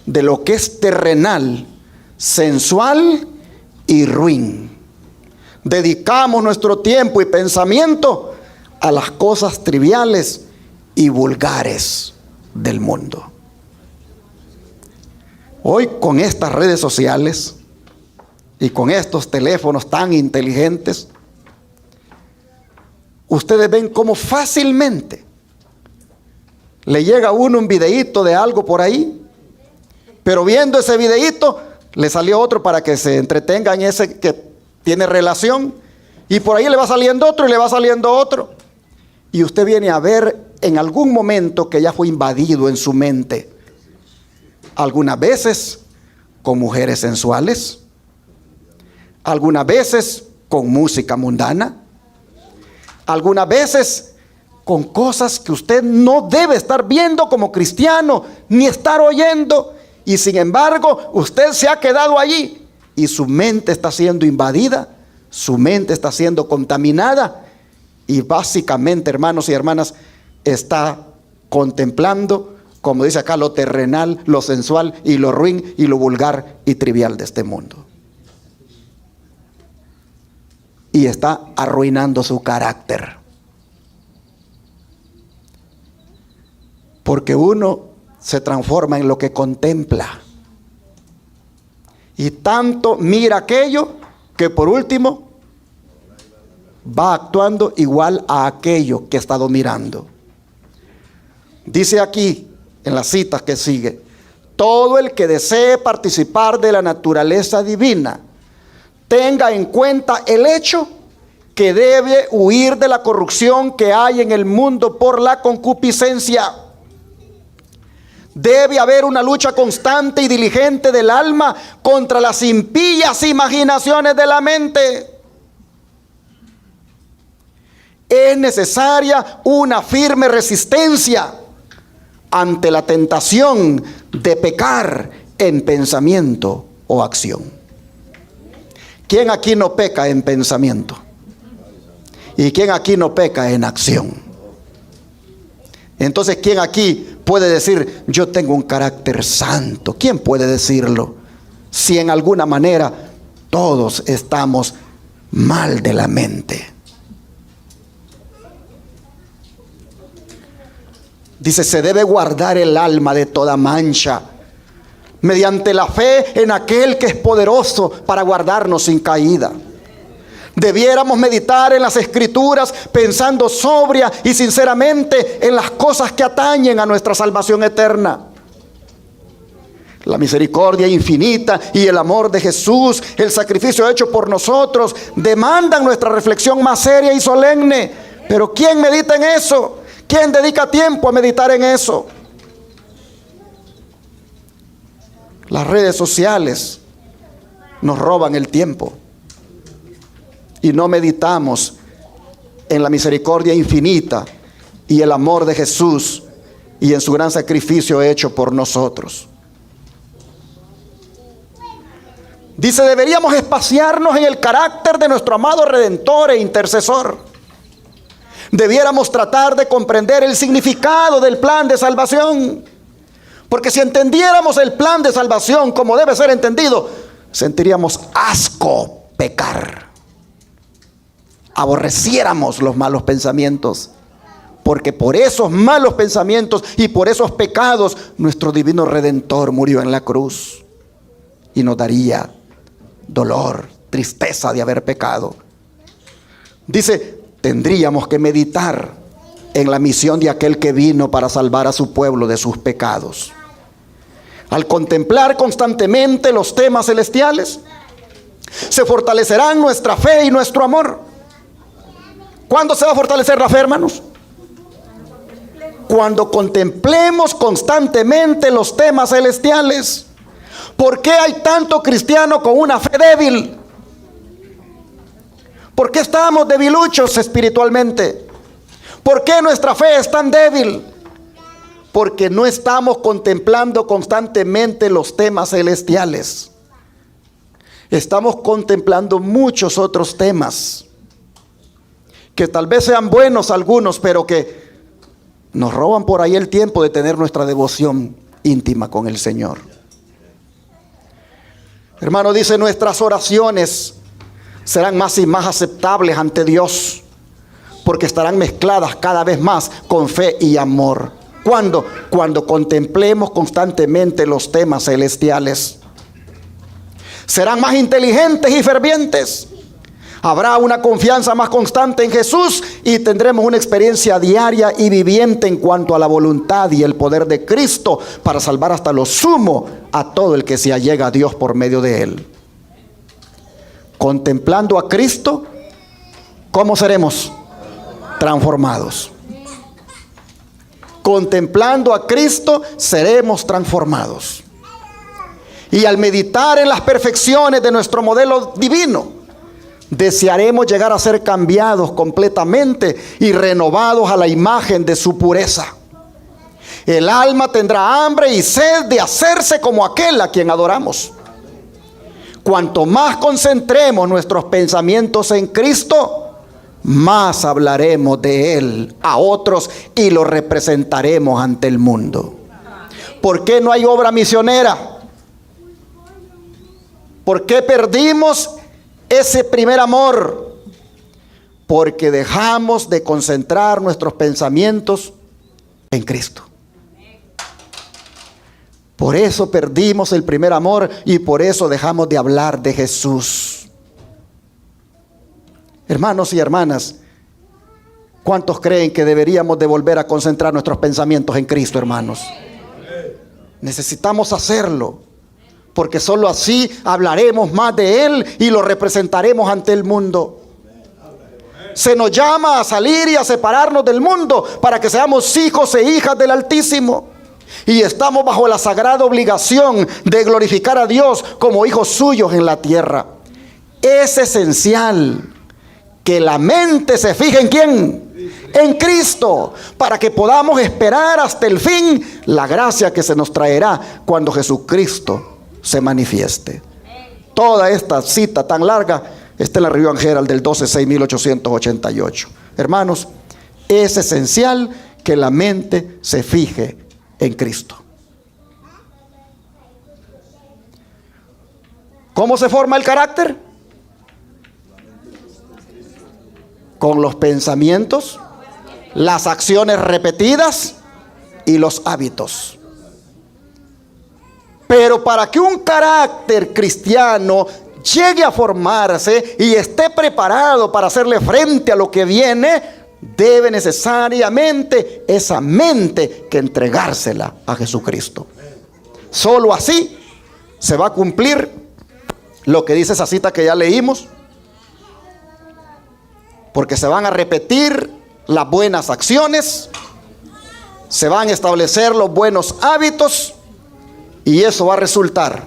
de lo que es terrenal, sensual y ruin. Dedicamos nuestro tiempo y pensamiento a las cosas triviales y vulgares del mundo. Hoy con estas redes sociales y con estos teléfonos tan inteligentes, ustedes ven cómo fácilmente le llega a uno un videíto de algo por ahí, pero viendo ese videíto le salió otro para que se entretenga en ese que tiene relación, y por ahí le va saliendo otro y le va saliendo otro, y usted viene a ver en algún momento que ya fue invadido en su mente, algunas veces con mujeres sensuales, algunas veces con música mundana, algunas veces con cosas que usted no debe estar viendo como cristiano, ni estar oyendo, y sin embargo usted se ha quedado allí y su mente está siendo invadida, su mente está siendo contaminada y básicamente, hermanos y hermanas, está contemplando, como dice acá, lo terrenal, lo sensual y lo ruin y lo vulgar y trivial de este mundo. Y está arruinando su carácter. Porque uno se transforma en lo que contempla. Y tanto mira aquello que por último va actuando igual a aquello que ha estado mirando. Dice aquí en la cita que sigue: todo el que desee participar de la naturaleza divina tenga en cuenta el hecho que debe huir de la corrupción que hay en el mundo por la concupiscencia. Debe haber una lucha constante y diligente del alma contra las impías imaginaciones de la mente. Es necesaria una firme resistencia ante la tentación de pecar en pensamiento o acción. ¿Quién aquí no peca en pensamiento? ¿Y quién aquí no peca en acción? Entonces, ¿quién aquí puede decir, yo tengo un carácter santo? ¿Quién puede decirlo? Si en alguna manera todos estamos mal de la mente. Dice, se debe guardar el alma de toda mancha, mediante la fe en aquel que es poderoso para guardarnos sin caída. Debiéramos meditar en las Escrituras pensando sobria y sinceramente en las cosas que atañen a nuestra salvación eterna. La misericordia infinita y el amor de Jesús, el sacrificio hecho por nosotros, demandan nuestra reflexión más seria y solemne. Pero ¿quién medita en eso? ¿Quién dedica tiempo a meditar en eso? Las redes sociales nos roban el tiempo y no meditamos en la misericordia infinita y el amor de Jesús y en su gran sacrificio hecho por nosotros. Dice, deberíamos espaciarnos en el carácter de nuestro amado Redentor e Intercesor. Debiéramos tratar de comprender el significado del plan de salvación. Porque si entendiéramos el plan de salvación como debe ser entendido, sentiríamos asco pecar. Aborreciéramos los malos pensamientos. Porque por esos malos pensamientos y por esos pecados, nuestro divino Redentor murió en la cruz. Y nos daría dolor, tristeza de haber pecado. Dice, tendríamos que meditar en la misión de aquel que vino para salvar a su pueblo de sus pecados. Al contemplar constantemente los temas celestiales, se fortalecerán nuestra fe y nuestro amor. ¿Cuándo se va a fortalecer la fe, hermanos? Cuando contemplemos constantemente los temas celestiales. ¿Por qué hay tanto cristiano con una fe débil? ¿Por qué estamos debiluchos espiritualmente? ¿Por qué nuestra fe es tan débil? Porque no estamos contemplando constantemente los temas celestiales. Estamos contemplando muchos otros temas que tal vez sean buenos algunos, pero que nos roban por ahí el tiempo de tener nuestra devoción íntima con el Señor. Hermano, dice, nuestras oraciones serán más y más aceptables ante Dios, porque estarán mezcladas cada vez más con fe y amor. ¿Cuándo? Cuando contemplemos constantemente los temas celestiales. Serán más inteligentes y fervientes. Habrá una confianza más constante en Jesús y tendremos una experiencia diaria y viviente en cuanto a la voluntad y el poder de Cristo para salvar hasta lo sumo a todo el que se allega a Dios por medio de Él. Contemplando a Cristo, ¿cómo seremos? Transformados. Contemplando a Cristo, seremos transformados. Y al meditar en las perfecciones de nuestro modelo divino, desearemos llegar a ser cambiados completamente y renovados a la imagen de su pureza. El alma tendrá hambre y sed de hacerse como aquel a quien adoramos. Cuanto más concentremos nuestros pensamientos en Cristo, más hablaremos de Él a otros y lo representaremos ante el mundo. ¿Por qué no hay obra misionera? ¿Por qué perdimos ese primer amor? Porque dejamos de concentrar nuestros pensamientos en Cristo. Por eso perdimos el primer amor y por eso dejamos de hablar de Jesús. Hermanos y hermanas, ¿cuántos creen que deberíamos de volver a concentrar nuestros pensamientos en Cristo, hermanos? Necesitamos hacerlo, porque solo así hablaremos más de Él y lo representaremos ante el mundo. Se nos llama a salir y a separarnos del mundo para que seamos hijos e hijas del Altísimo. Y estamos bajo la sagrada obligación de glorificar a Dios como hijos suyos en la tierra. Es esencial que la mente se fije ¿en quién? En Cristo, para que podamos esperar hasta el fin la gracia que se nos traerá cuando Jesucristo se manifieste. Toda esta cita tan larga está en la Review and Herald del 12/6888. Hermanos, es esencial que la mente se fije en Cristo. ¿Cómo se forma el carácter? Con los pensamientos, las acciones repetidas y los hábitos. Pero para que un carácter cristiano llegue a formarse y esté preparado para hacerle frente a lo que viene, debe necesariamente esa mente que entregársela a Jesucristo. Solo así se va a cumplir lo que dice esa cita que ya leímos, porque se van a repetir las buenas acciones, se van a establecer los buenos hábitos y eso va a resultar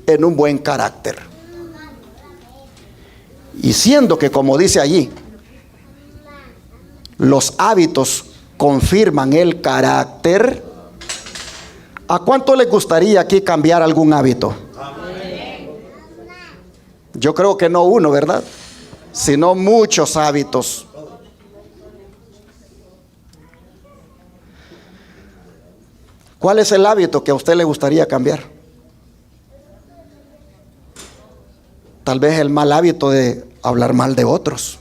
en un buen carácter. Y siendo que, como dice allí, los hábitos confirman el carácter, ¿a cuánto les gustaría aquí cambiar algún hábito? Yo creo que no uno, ¿verdad? Sino muchos hábitos. ¿Cuál es el hábito que a usted le gustaría cambiar? Tal vez el mal hábito de hablar mal de otros.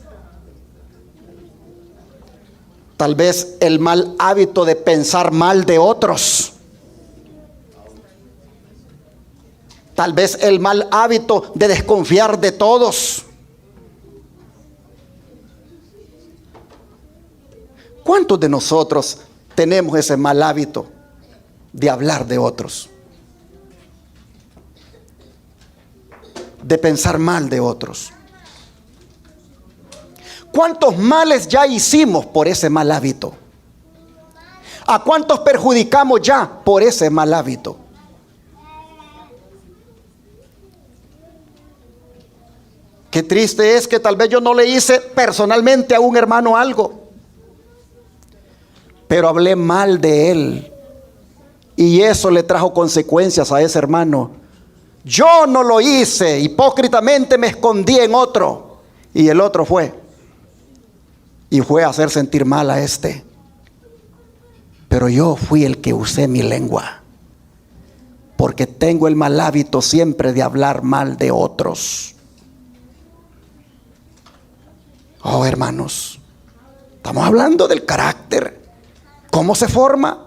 Tal vez el mal hábito de pensar mal de otros. Tal vez el mal hábito de desconfiar de todos. ¿Cuántos de nosotros tenemos ese mal hábito de hablar de otros? De pensar mal de otros. ¿Cuántos males ya hicimos por ese mal hábito? ¿A cuántos perjudicamos ya por ese mal hábito? Qué triste es que tal vez yo no le hice personalmente a un hermano algo, pero hablé mal de él y eso le trajo consecuencias a ese hermano. Yo no lo hice, hipócritamente me escondí en otro y el otro fue a hacer sentir mal a este. Pero yo fui el que usé mi lengua, porque tengo el mal hábito siempre de hablar mal de otros. Oh, hermanos, estamos hablando del carácter. ¿Cómo se forma?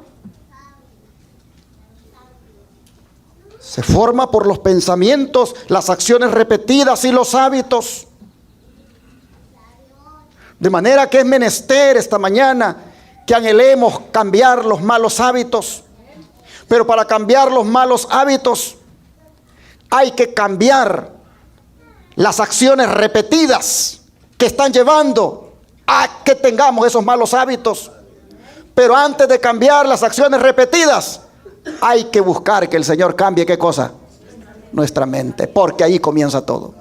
Se forma por los pensamientos, las acciones repetidas y los hábitos. De manera que es menester esta mañana que anhelemos cambiar los malos hábitos. Pero para cambiar los malos hábitos hay que cambiar las acciones repetidas que están llevando a que tengamos esos malos hábitos. Pero antes de cambiar las acciones repetidas, hay que buscar que el Señor cambie, ¿qué cosa? Nuestra mente, porque ahí comienza todo.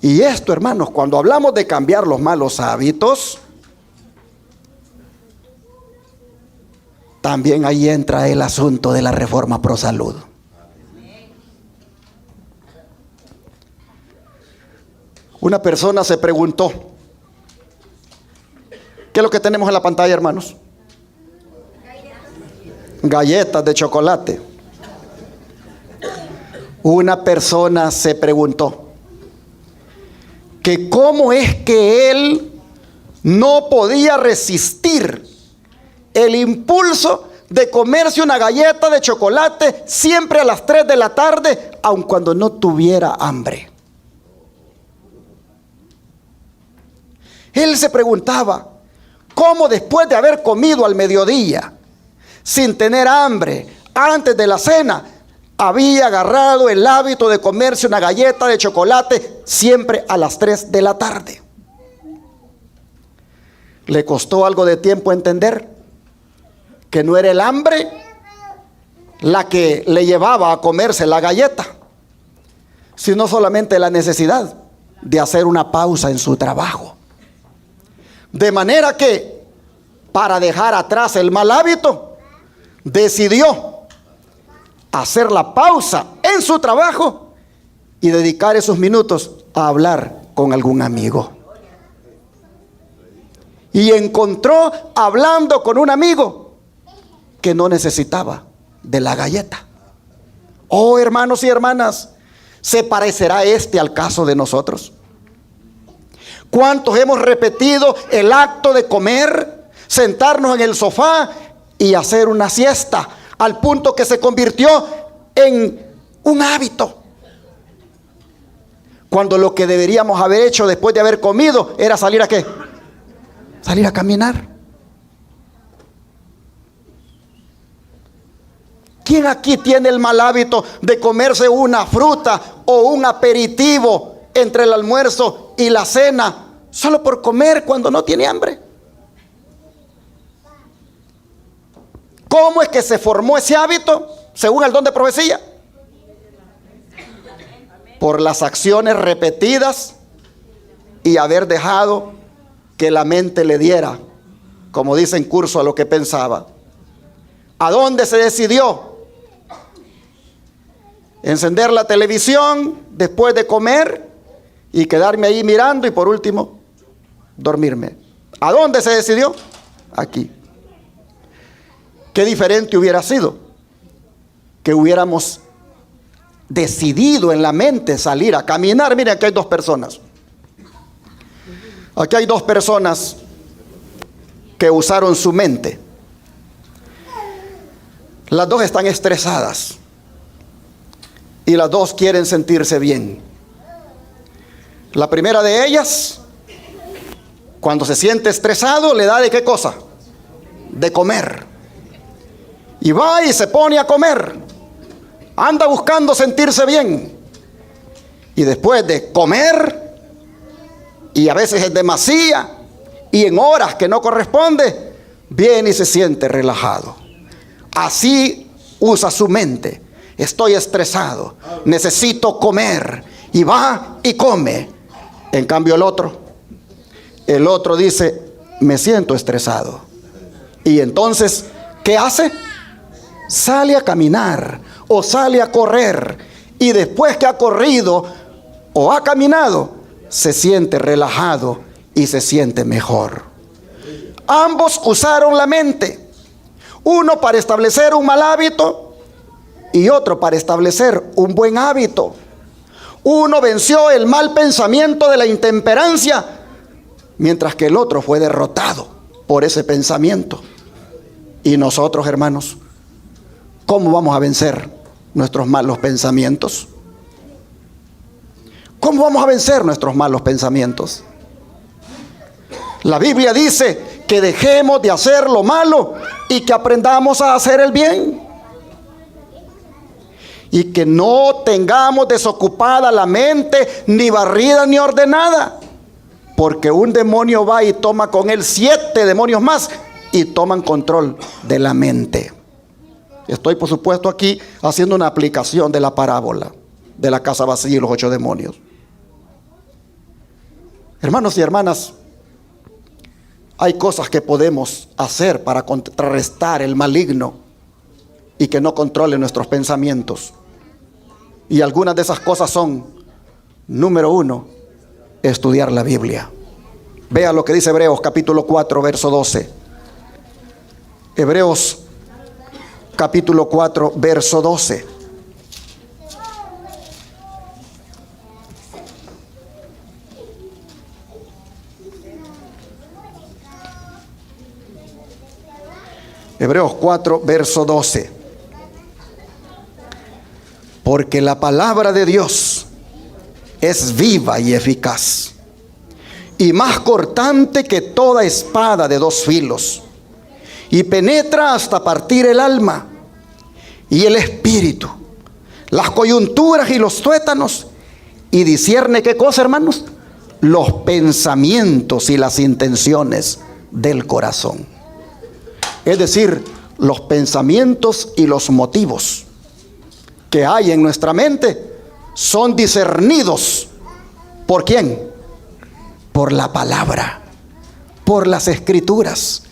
Y esto, hermanos, cuando hablamos de cambiar los malos hábitos, también ahí entra el asunto de la reforma pro salud. Una persona se preguntó, ¿qué es lo que tenemos en la pantalla, hermanos? Galletas de chocolate. Una persona se preguntó que cómo es que él no podía resistir el impulso de comerse una galleta de chocolate siempre a las 3 de la tarde, aun cuando no tuviera hambre. Él se preguntaba cómo después de haber comido al mediodía, sin tener hambre, antes de la cena, había agarrado el hábito de comerse una galleta de chocolate siempre a las 3 de la tarde. Le costó algo de tiempo entender que no era el hambre la que le llevaba a comerse la galleta, sino solamente la necesidad de hacer una pausa en su trabajo. De manera que, para dejar atrás el mal hábito, decidió hacer la pausa en su trabajo y dedicar esos minutos a hablar con algún amigo. Y encontró, hablando con un amigo, que no necesitaba de la galleta. Oh, hermanos y hermanas, ¿se parecerá este al caso de nosotros? ¿Cuántos hemos repetido el acto de comer, sentarnos en el sofá y hacer una siesta, al punto que se convirtió en un hábito? Cuando lo que deberíamos haber hecho después de haber comido era salir a ¿qué? Salir a caminar. ¿Quién aquí tiene el mal hábito de comerse una fruta o un aperitivo entre el almuerzo y la cena solo por comer cuando no tiene hambre? ¿Cómo es que se formó ese hábito según el don de profecía? Por las acciones repetidas y haber dejado que la mente le diera, como dice en curso, a lo que pensaba. ¿A dónde se decidió? Encender la televisión después de comer y quedarme ahí mirando y por último dormirme. ¿A dónde se decidió? Aquí. Qué diferente hubiera sido que hubiéramos decidido en la mente salir a caminar. Miren, aquí hay dos personas. Aquí hay dos personas que usaron su mente. Las dos están estresadas y las dos quieren sentirse bien. La primera de ellas, Cuando se siente estresado, le da ¿de qué cosa? De comer. Y va y se pone a comer. Anda buscando sentirse bien. Y después de comer, y a veces es demasía, y en horas que no corresponde, viene y se siente relajado. Así usa su mente. Estoy estresado, necesito comer. Y va y come. En cambio el otro dice, me siento estresado. Y entonces, ¿qué hace? Sale a caminar o sale a correr. Y después que ha corrido o ha caminado, se siente relajado y se siente mejor. Ambos usaron la mente. Uno para establecer un mal hábito y otro para establecer un buen hábito. Uno venció el mal pensamiento de la intemperancia, mientras que el otro fue derrotado por ese pensamiento. Y nosotros, hermanos, ¿cómo vamos a vencer nuestros malos pensamientos? ¿Cómo vamos a vencer nuestros malos pensamientos? La Biblia dice que dejemos de hacer lo malo y que aprendamos a hacer el bien. Y que no tengamos desocupada la mente, ni barrida ni ordenada. Porque un demonio va y toma con él 7 demonios más y toman control de la mente. Estoy, por supuesto, aquí haciendo una aplicación de la parábola de la casa vacía y los 8 demonios. Hermanos y hermanas, hay cosas que podemos hacer para contrarrestar el maligno y que no controle nuestros pensamientos. Y algunas de esas cosas son, número 1, estudiar la Biblia. Vea lo que dice Hebreos capítulo 4, verso 12. Hebreos capítulo 4, verso 12. Hebreos 4, verso 12. Porque la palabra de Dios es viva y eficaz, y más cortante que toda espada de 2 filos, y penetra hasta partir el alma y el espíritu, las coyunturas y los tuétanos, y discierne ¿qué cosa, hermanos? Los pensamientos y las intenciones del corazón. Es decir, los pensamientos y los motivos que hay en nuestra mente son discernidos. ¿Por quién? Por la palabra, por las escrituras.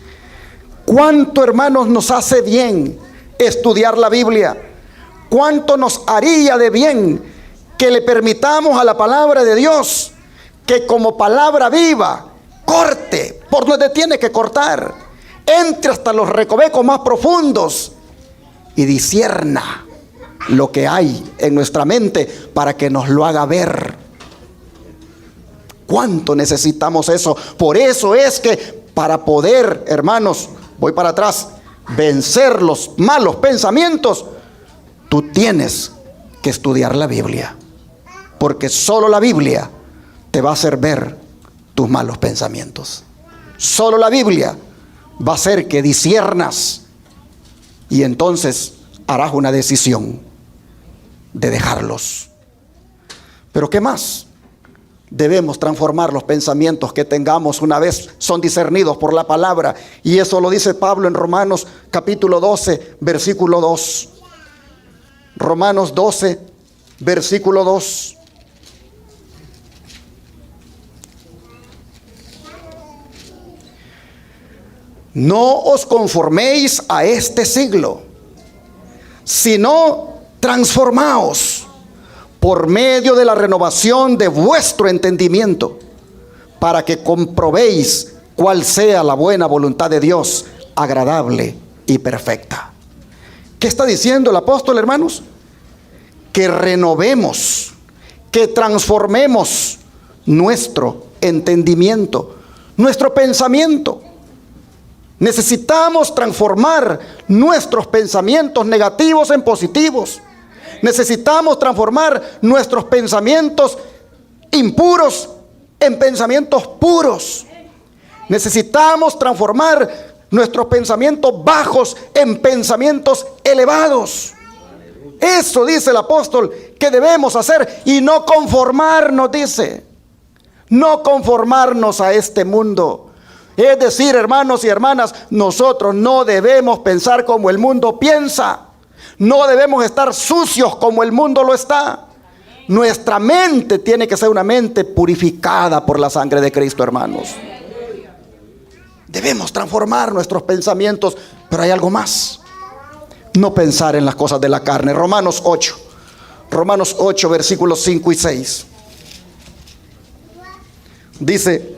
¿Cuánto, hermanos, nos hace bien estudiar la Biblia? ¿Cuánto nos haría de bien que le permitamos a la palabra de Dios que como palabra viva corte por donde tiene que cortar, entre hasta los recovecos más profundos y discierna lo que hay en nuestra mente para que nos lo haga ver? ¿Cuánto necesitamos eso? Por eso es que para poder, hermanos, voy para atrás, vencer los malos pensamientos, tú tienes que estudiar la Biblia. Porque solo la Biblia te va a hacer ver tus malos pensamientos. Solo la Biblia va a hacer que disciernas y entonces harás una decisión de dejarlos. Pero ¿qué más? Debemos transformar los pensamientos que tengamos una vez son discernidos por la palabra. Y eso lo dice Pablo en Romanos capítulo 12, versículo 2. Romanos 12, versículo 2. No os conforméis a este siglo, sino transformaos por medio de la renovación de vuestro entendimiento, para que comprobéis cuál sea la buena voluntad de Dios, agradable y perfecta. ¿Qué está diciendo el apóstol, hermanos? Que renovemos, que transformemos nuestro entendimiento, nuestro pensamiento. Necesitamos transformar nuestros pensamientos negativos en positivos. Necesitamos transformar nuestros pensamientos impuros en pensamientos puros. Necesitamos transformar nuestros pensamientos bajos en pensamientos elevados. Eso dice el apóstol que debemos hacer y no conformarnos, dice. No conformarnos a este mundo. Es decir, hermanos y hermanas, nosotros no debemos pensar como el mundo piensa. No debemos estar sucios como el mundo lo está. Nuestra mente tiene que ser una mente purificada por la sangre de Cristo, hermanos. Debemos transformar nuestros pensamientos, pero hay algo más. No pensar en las cosas de la carne. Romanos 8, versículos 5 y 6. Dice: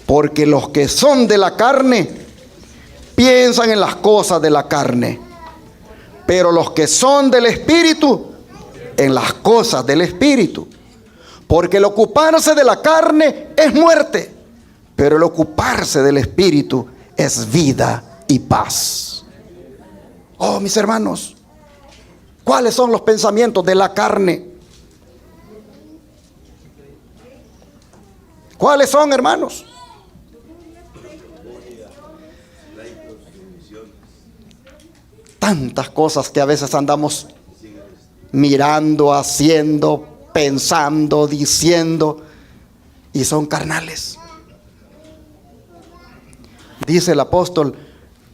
porque los que son de la carne piensan en las cosas de la carne, pero los que son del Espíritu, en las cosas del Espíritu. Porque el ocuparse de la carne es muerte, pero el ocuparse del Espíritu es vida y paz. Oh, mis hermanos, ¿cuáles son los pensamientos de la carne? ¿Cuáles son, hermanos? Tantas cosas que a veces andamos mirando, haciendo, pensando, diciendo, y son carnales. Dice el apóstol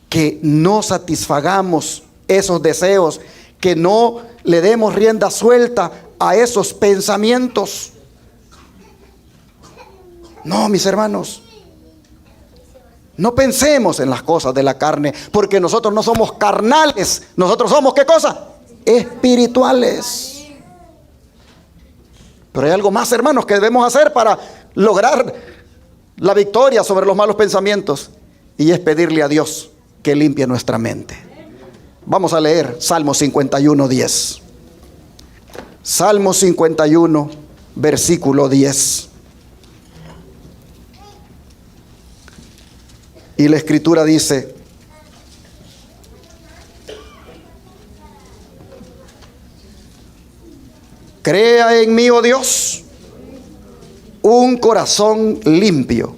que no satisfagamos esos deseos, que no le demos rienda suelta a esos pensamientos. No, mis hermanos, no pensemos en las cosas de la carne, porque nosotros no somos carnales. Nosotros somos, ¿qué cosa? Espirituales. Pero hay algo más, hermanos, que debemos hacer para lograr la victoria sobre los malos pensamientos, y es pedirle a Dios que limpie nuestra mente. Vamos a leer Salmo 51, 10. Salmo 51, versículo 10. Y la Escritura dice: crea en mí, oh Dios, un corazón limpio,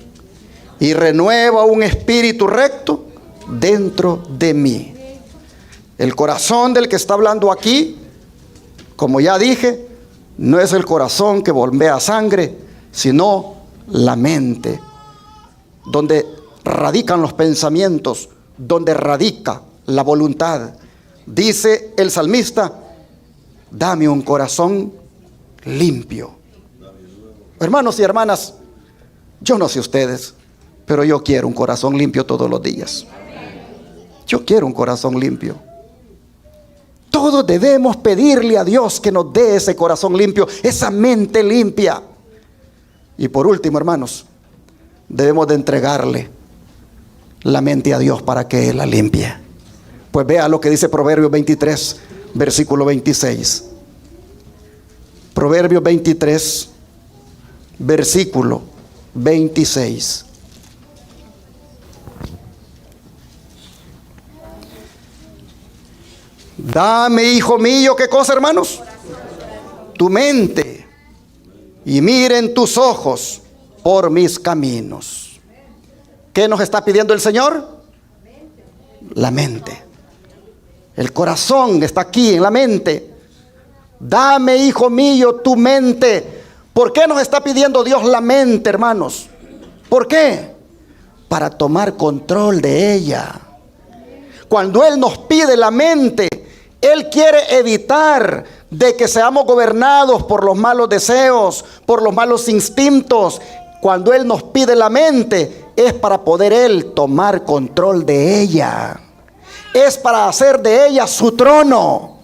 y renueva un espíritu recto dentro de mí. El corazón del que está hablando aquí, como ya dije, no es el corazón que bombea sangre, sino la mente, donde radican los pensamientos, donde radica la voluntad. Dice el salmista: dame un corazón limpio. Hermanos y hermanas, yo no sé ustedes, pero yo quiero un corazón limpio todos los días. Yo quiero un corazón limpio. Todos debemos pedirle a Dios que nos dé ese corazón limpio, esa mente limpia. Y por último, hermanos, debemos de entregarle la mente a Dios para que Él la limpie. Pues vea lo que dice Proverbios 23, versículo 26. Proverbios 23, versículo 26. Dame, hijo mío, ¿qué cosa, hermanos? Tu mente, y miren tus ojos por mis caminos. ¿Qué nos está pidiendo el Señor? La mente. El corazón está aquí en la mente. Dame, hijo mío, tu mente. ¿Por qué nos está pidiendo Dios la mente, hermanos? ¿Por qué? Para tomar control de ella. Cuando Él nos pide la mente, Él quiere evitar de que seamos gobernados por los malos deseos, por los malos instintos. Cuando Él nos pide la mente, es para poder Él tomar control de ella. Es para hacer de ella su trono,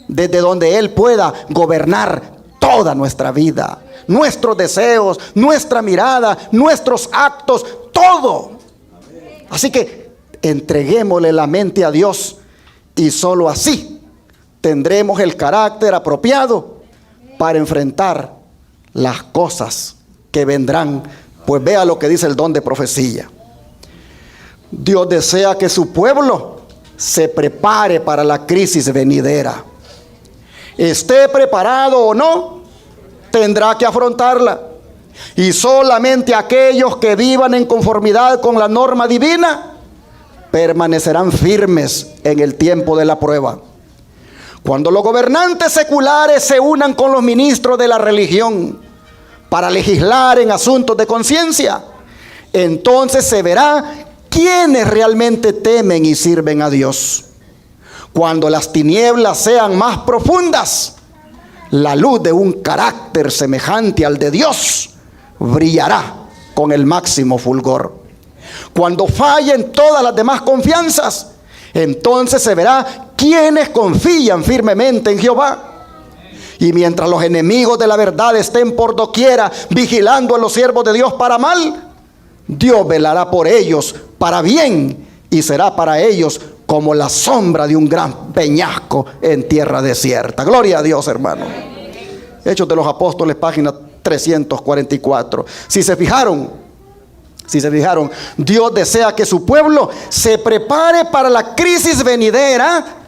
desde donde Él pueda gobernar toda nuestra vida, nuestros deseos, nuestra mirada, nuestros actos, todo. Así que entreguémosle la mente a Dios, y solo así tendremos el carácter apropiado para enfrentar las cosas que vendrán. Pues vea lo que dice el don de profecía. Dios desea que su pueblo se prepare para la crisis venidera. Esté preparado o no, tendrá que afrontarla. Y solamente aquellos que vivan en conformidad con la norma divina permanecerán firmes en el tiempo de la prueba. Cuando los gobernantes seculares se unan con los ministros de la religión para legislar en asuntos de conciencia, entonces se verá quiénes realmente temen y sirven a Dios. Cuando las tinieblas sean más profundas, la luz de un carácter semejante al de Dios brillará con el máximo fulgor. Cuando fallen todas las demás confianzas, entonces se verá quiénes confían firmemente en Jehová. Y mientras los enemigos de la verdad estén por doquiera vigilando a los siervos de Dios para mal, Dios velará por ellos para bien y será para ellos como la sombra de un gran peñasco en tierra desierta. Gloria a Dios, hermano. Hechos de los Apóstoles, página 344. Si se fijaron, Dios desea que su pueblo se prepare para la crisis venidera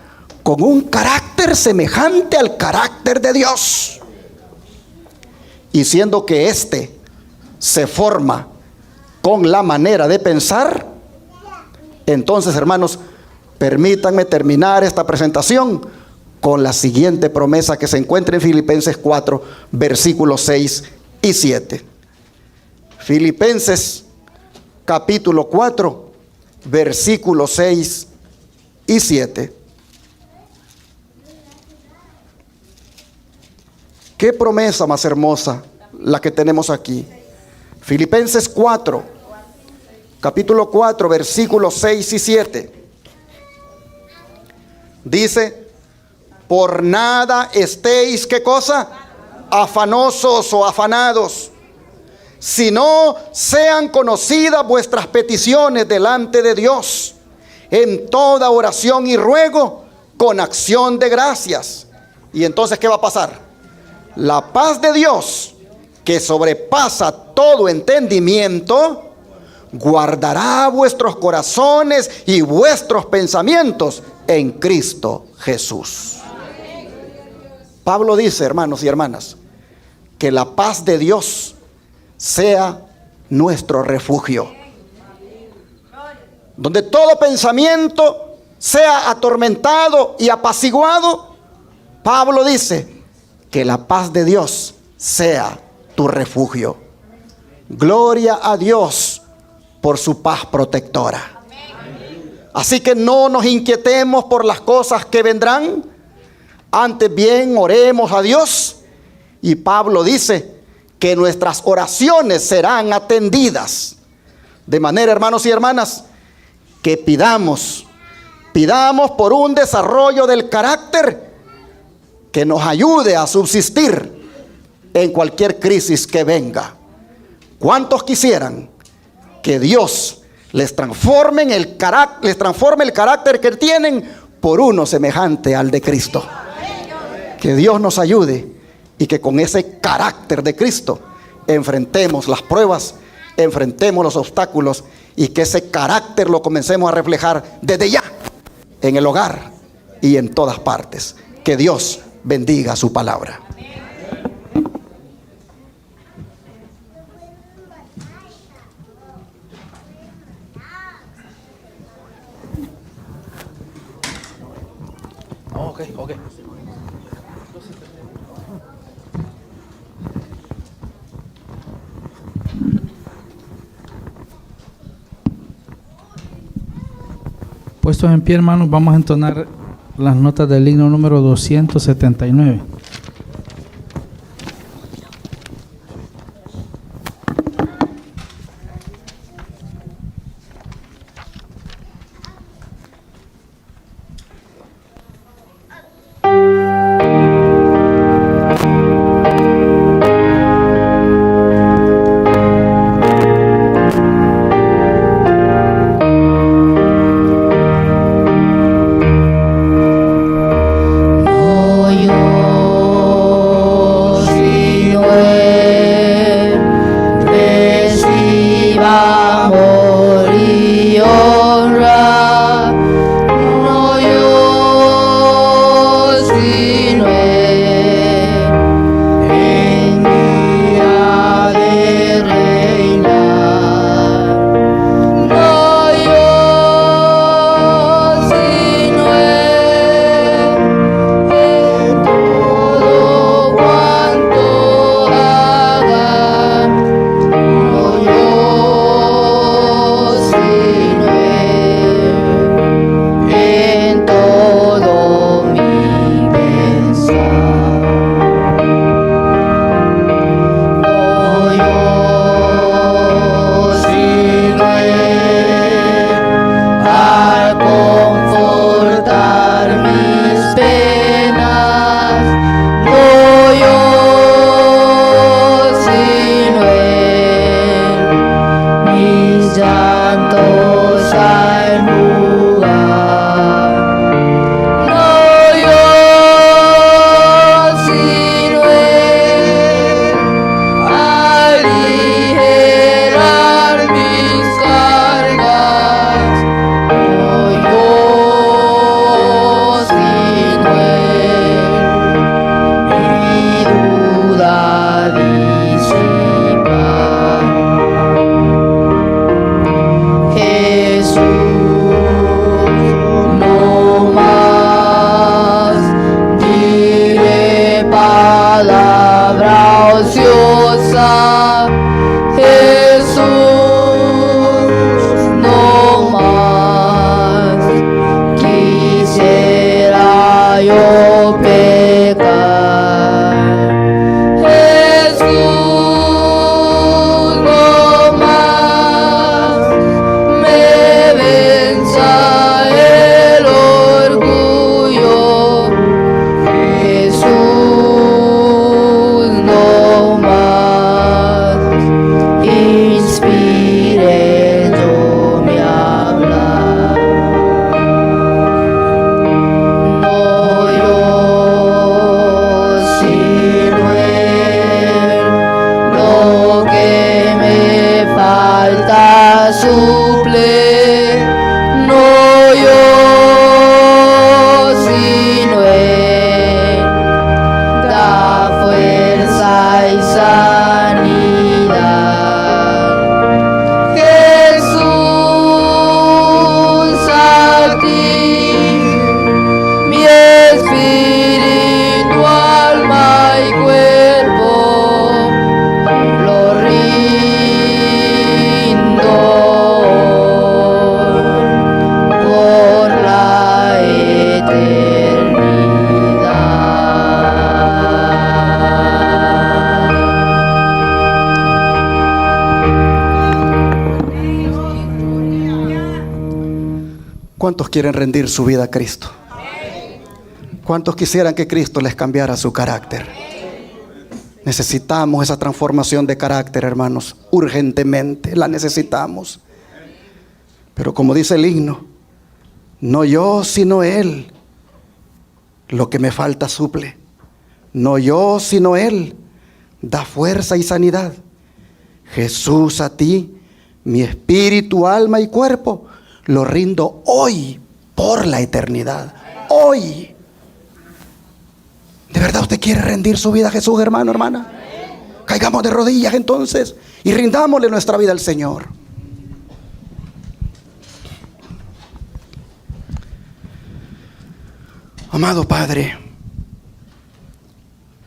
con un carácter semejante al carácter de Dios. Y siendo que éste se forma con la manera de pensar, entonces, hermanos, permítanme terminar esta presentación con la siguiente promesa que se encuentra en Filipenses 4, versículos 6 y 7. Filipenses capítulo 4, versículos 6 y 7. Qué promesa más hermosa la que tenemos aquí. Filipenses 4, capítulo 4, versículos 6 y 7. Dice: por nada estéis, ¿qué cosa? Afanosos o afanados, sino sean conocidas vuestras peticiones delante de Dios en toda oración y ruego con acción de gracias. Y entonces, ¿qué va a pasar? La paz de Dios, que sobrepasa todo entendimiento, guardará vuestros corazones y vuestros pensamientos en Cristo Jesús. Pablo dice, hermanos y hermanas, que la paz de Dios sea nuestro refugio. Donde todo pensamiento sea atormentado y apaciguado, Pablo dice que la paz de Dios sea tu refugio. Gloria a Dios por su paz protectora. Así que no nos inquietemos por las cosas que vendrán. Antes bien, oremos a Dios. Y Pablo dice que nuestras oraciones serán atendidas. De manera, hermanos y hermanas, que pidamos por un desarrollo del carácter que nos ayude a subsistir en cualquier crisis que venga. ¿Cuántos quisieran que Dios les transforme el carácter que tienen por uno semejante al de Cristo? Que Dios nos ayude y que con ese carácter de Cristo enfrentemos las pruebas, enfrentemos los obstáculos, y que ese carácter lo comencemos a reflejar desde ya en el hogar y en todas partes. Que Dios bendiga su palabra. Ok. Puestos en pie, hermanos, vamos a entonar las notas del himno número 279. Yo palabra ociosa, Jesús, no más quisiera yo pecar. Jesús, no más me venza el orgullo. Jesús, no más inspire yo mi hablar. No yo, sino Él, lo que me falta suple. No yo, sino Él, da fuerza y sanidad. Jesús, a ti mi espíritu, alma y cuerpo lo rindo por la eternidad. ¿Cuántos quieren rendir su vida a Cristo? ¿Cuántos quisieran que Cristo les cambiara su carácter? Necesitamos esa transformación de carácter, hermanos, urgentemente, la necesitamos. Pero como dice el himno, no yo sino Él, lo que me falta suple. No yo sino Él, da fuerza y sanidad. Jesús, a ti mi espíritu, alma y cuerpo lo rindo hoy por la eternidad. Hoy. ¿De verdad usted quiere rendir su vida a Jesús, hermano, hermana? Caigamos de rodillas entonces y rindámosle nuestra vida al Señor. Amado Padre,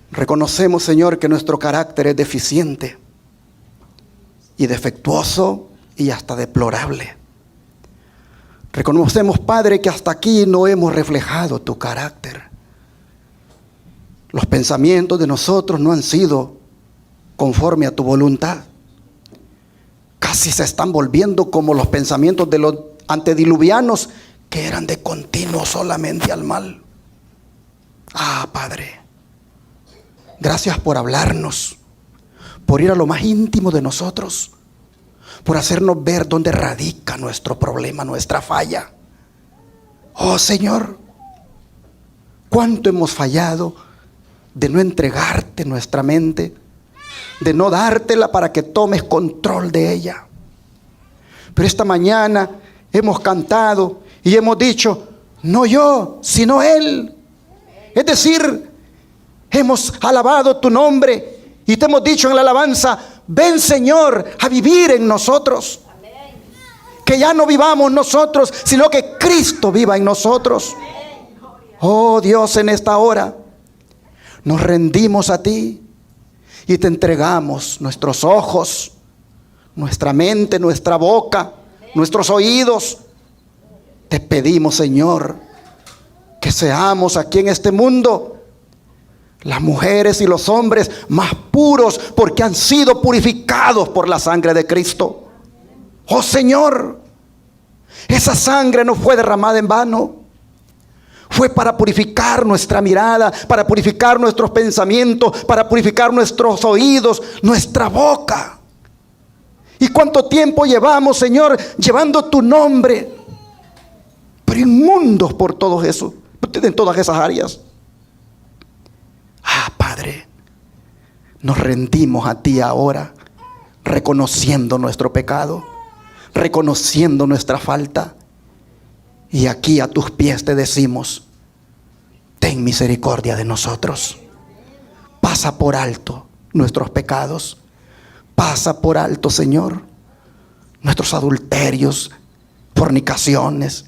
reconocemos, Señor, que nuestro carácter es deficiente y defectuoso y hasta deplorable. Reconocemos, Padre, que hasta aquí no hemos reflejado tu carácter. Los pensamientos de nosotros no han sido conforme a tu voluntad. Casi se están volviendo como los pensamientos de los antediluvianos, que eran de continuo solamente al mal. Ah, Padre, gracias por hablarnos, por ir a lo más íntimo de nosotros, por hacernos ver dónde radica nuestro problema, nuestra falla. Oh Señor, cuánto hemos fallado de no entregarte nuestra mente, de no dártela para que tomes control de ella. Pero esta mañana hemos cantado y hemos dicho, no yo, sino Él. Es decir, hemos alabado tu nombre y te hemos dicho en la alabanza, ven Señor a vivir en nosotros. Que ya no vivamos nosotros, sino que Cristo viva en nosotros. Oh Dios, en esta hora nos rendimos a ti y te entregamos nuestros ojos, nuestra mente, nuestra boca, nuestros oídos. Te pedimos, Señor, que seamos aquí en este mundo las mujeres y los hombres más puros, porque han sido purificados por la sangre de Cristo. Oh Señor, esa sangre no fue derramada en vano. Fue para purificar nuestra mirada, para purificar nuestros pensamientos, para purificar nuestros oídos, nuestra boca. ¿Y cuánto tiempo llevamos, Señor, llevando tu nombre, pero inmundos por todo eso, en todas esas áreas? Ah, Padre, nos rendimos a ti ahora, reconociendo nuestro pecado, reconociendo nuestra falta. Y aquí a tus pies te decimos, ten misericordia de nosotros. Pasa por alto nuestros pecados. Pasa por alto, Señor, nuestros adulterios, fornicaciones,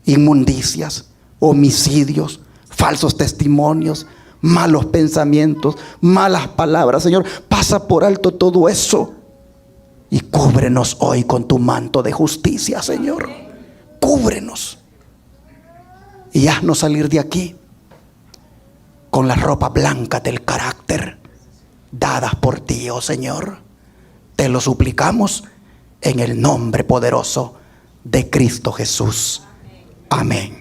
inmundicias, homicidios, falsos testimonios, malos pensamientos, malas palabras. Señor, pasa por alto todo eso y cúbrenos hoy con tu manto de justicia, Señor. Cúbrenos y haznos salir de aquí con la ropa blanca del carácter dadas por ti, oh Señor. Te lo suplicamos en el nombre poderoso de Cristo Jesús. Amén.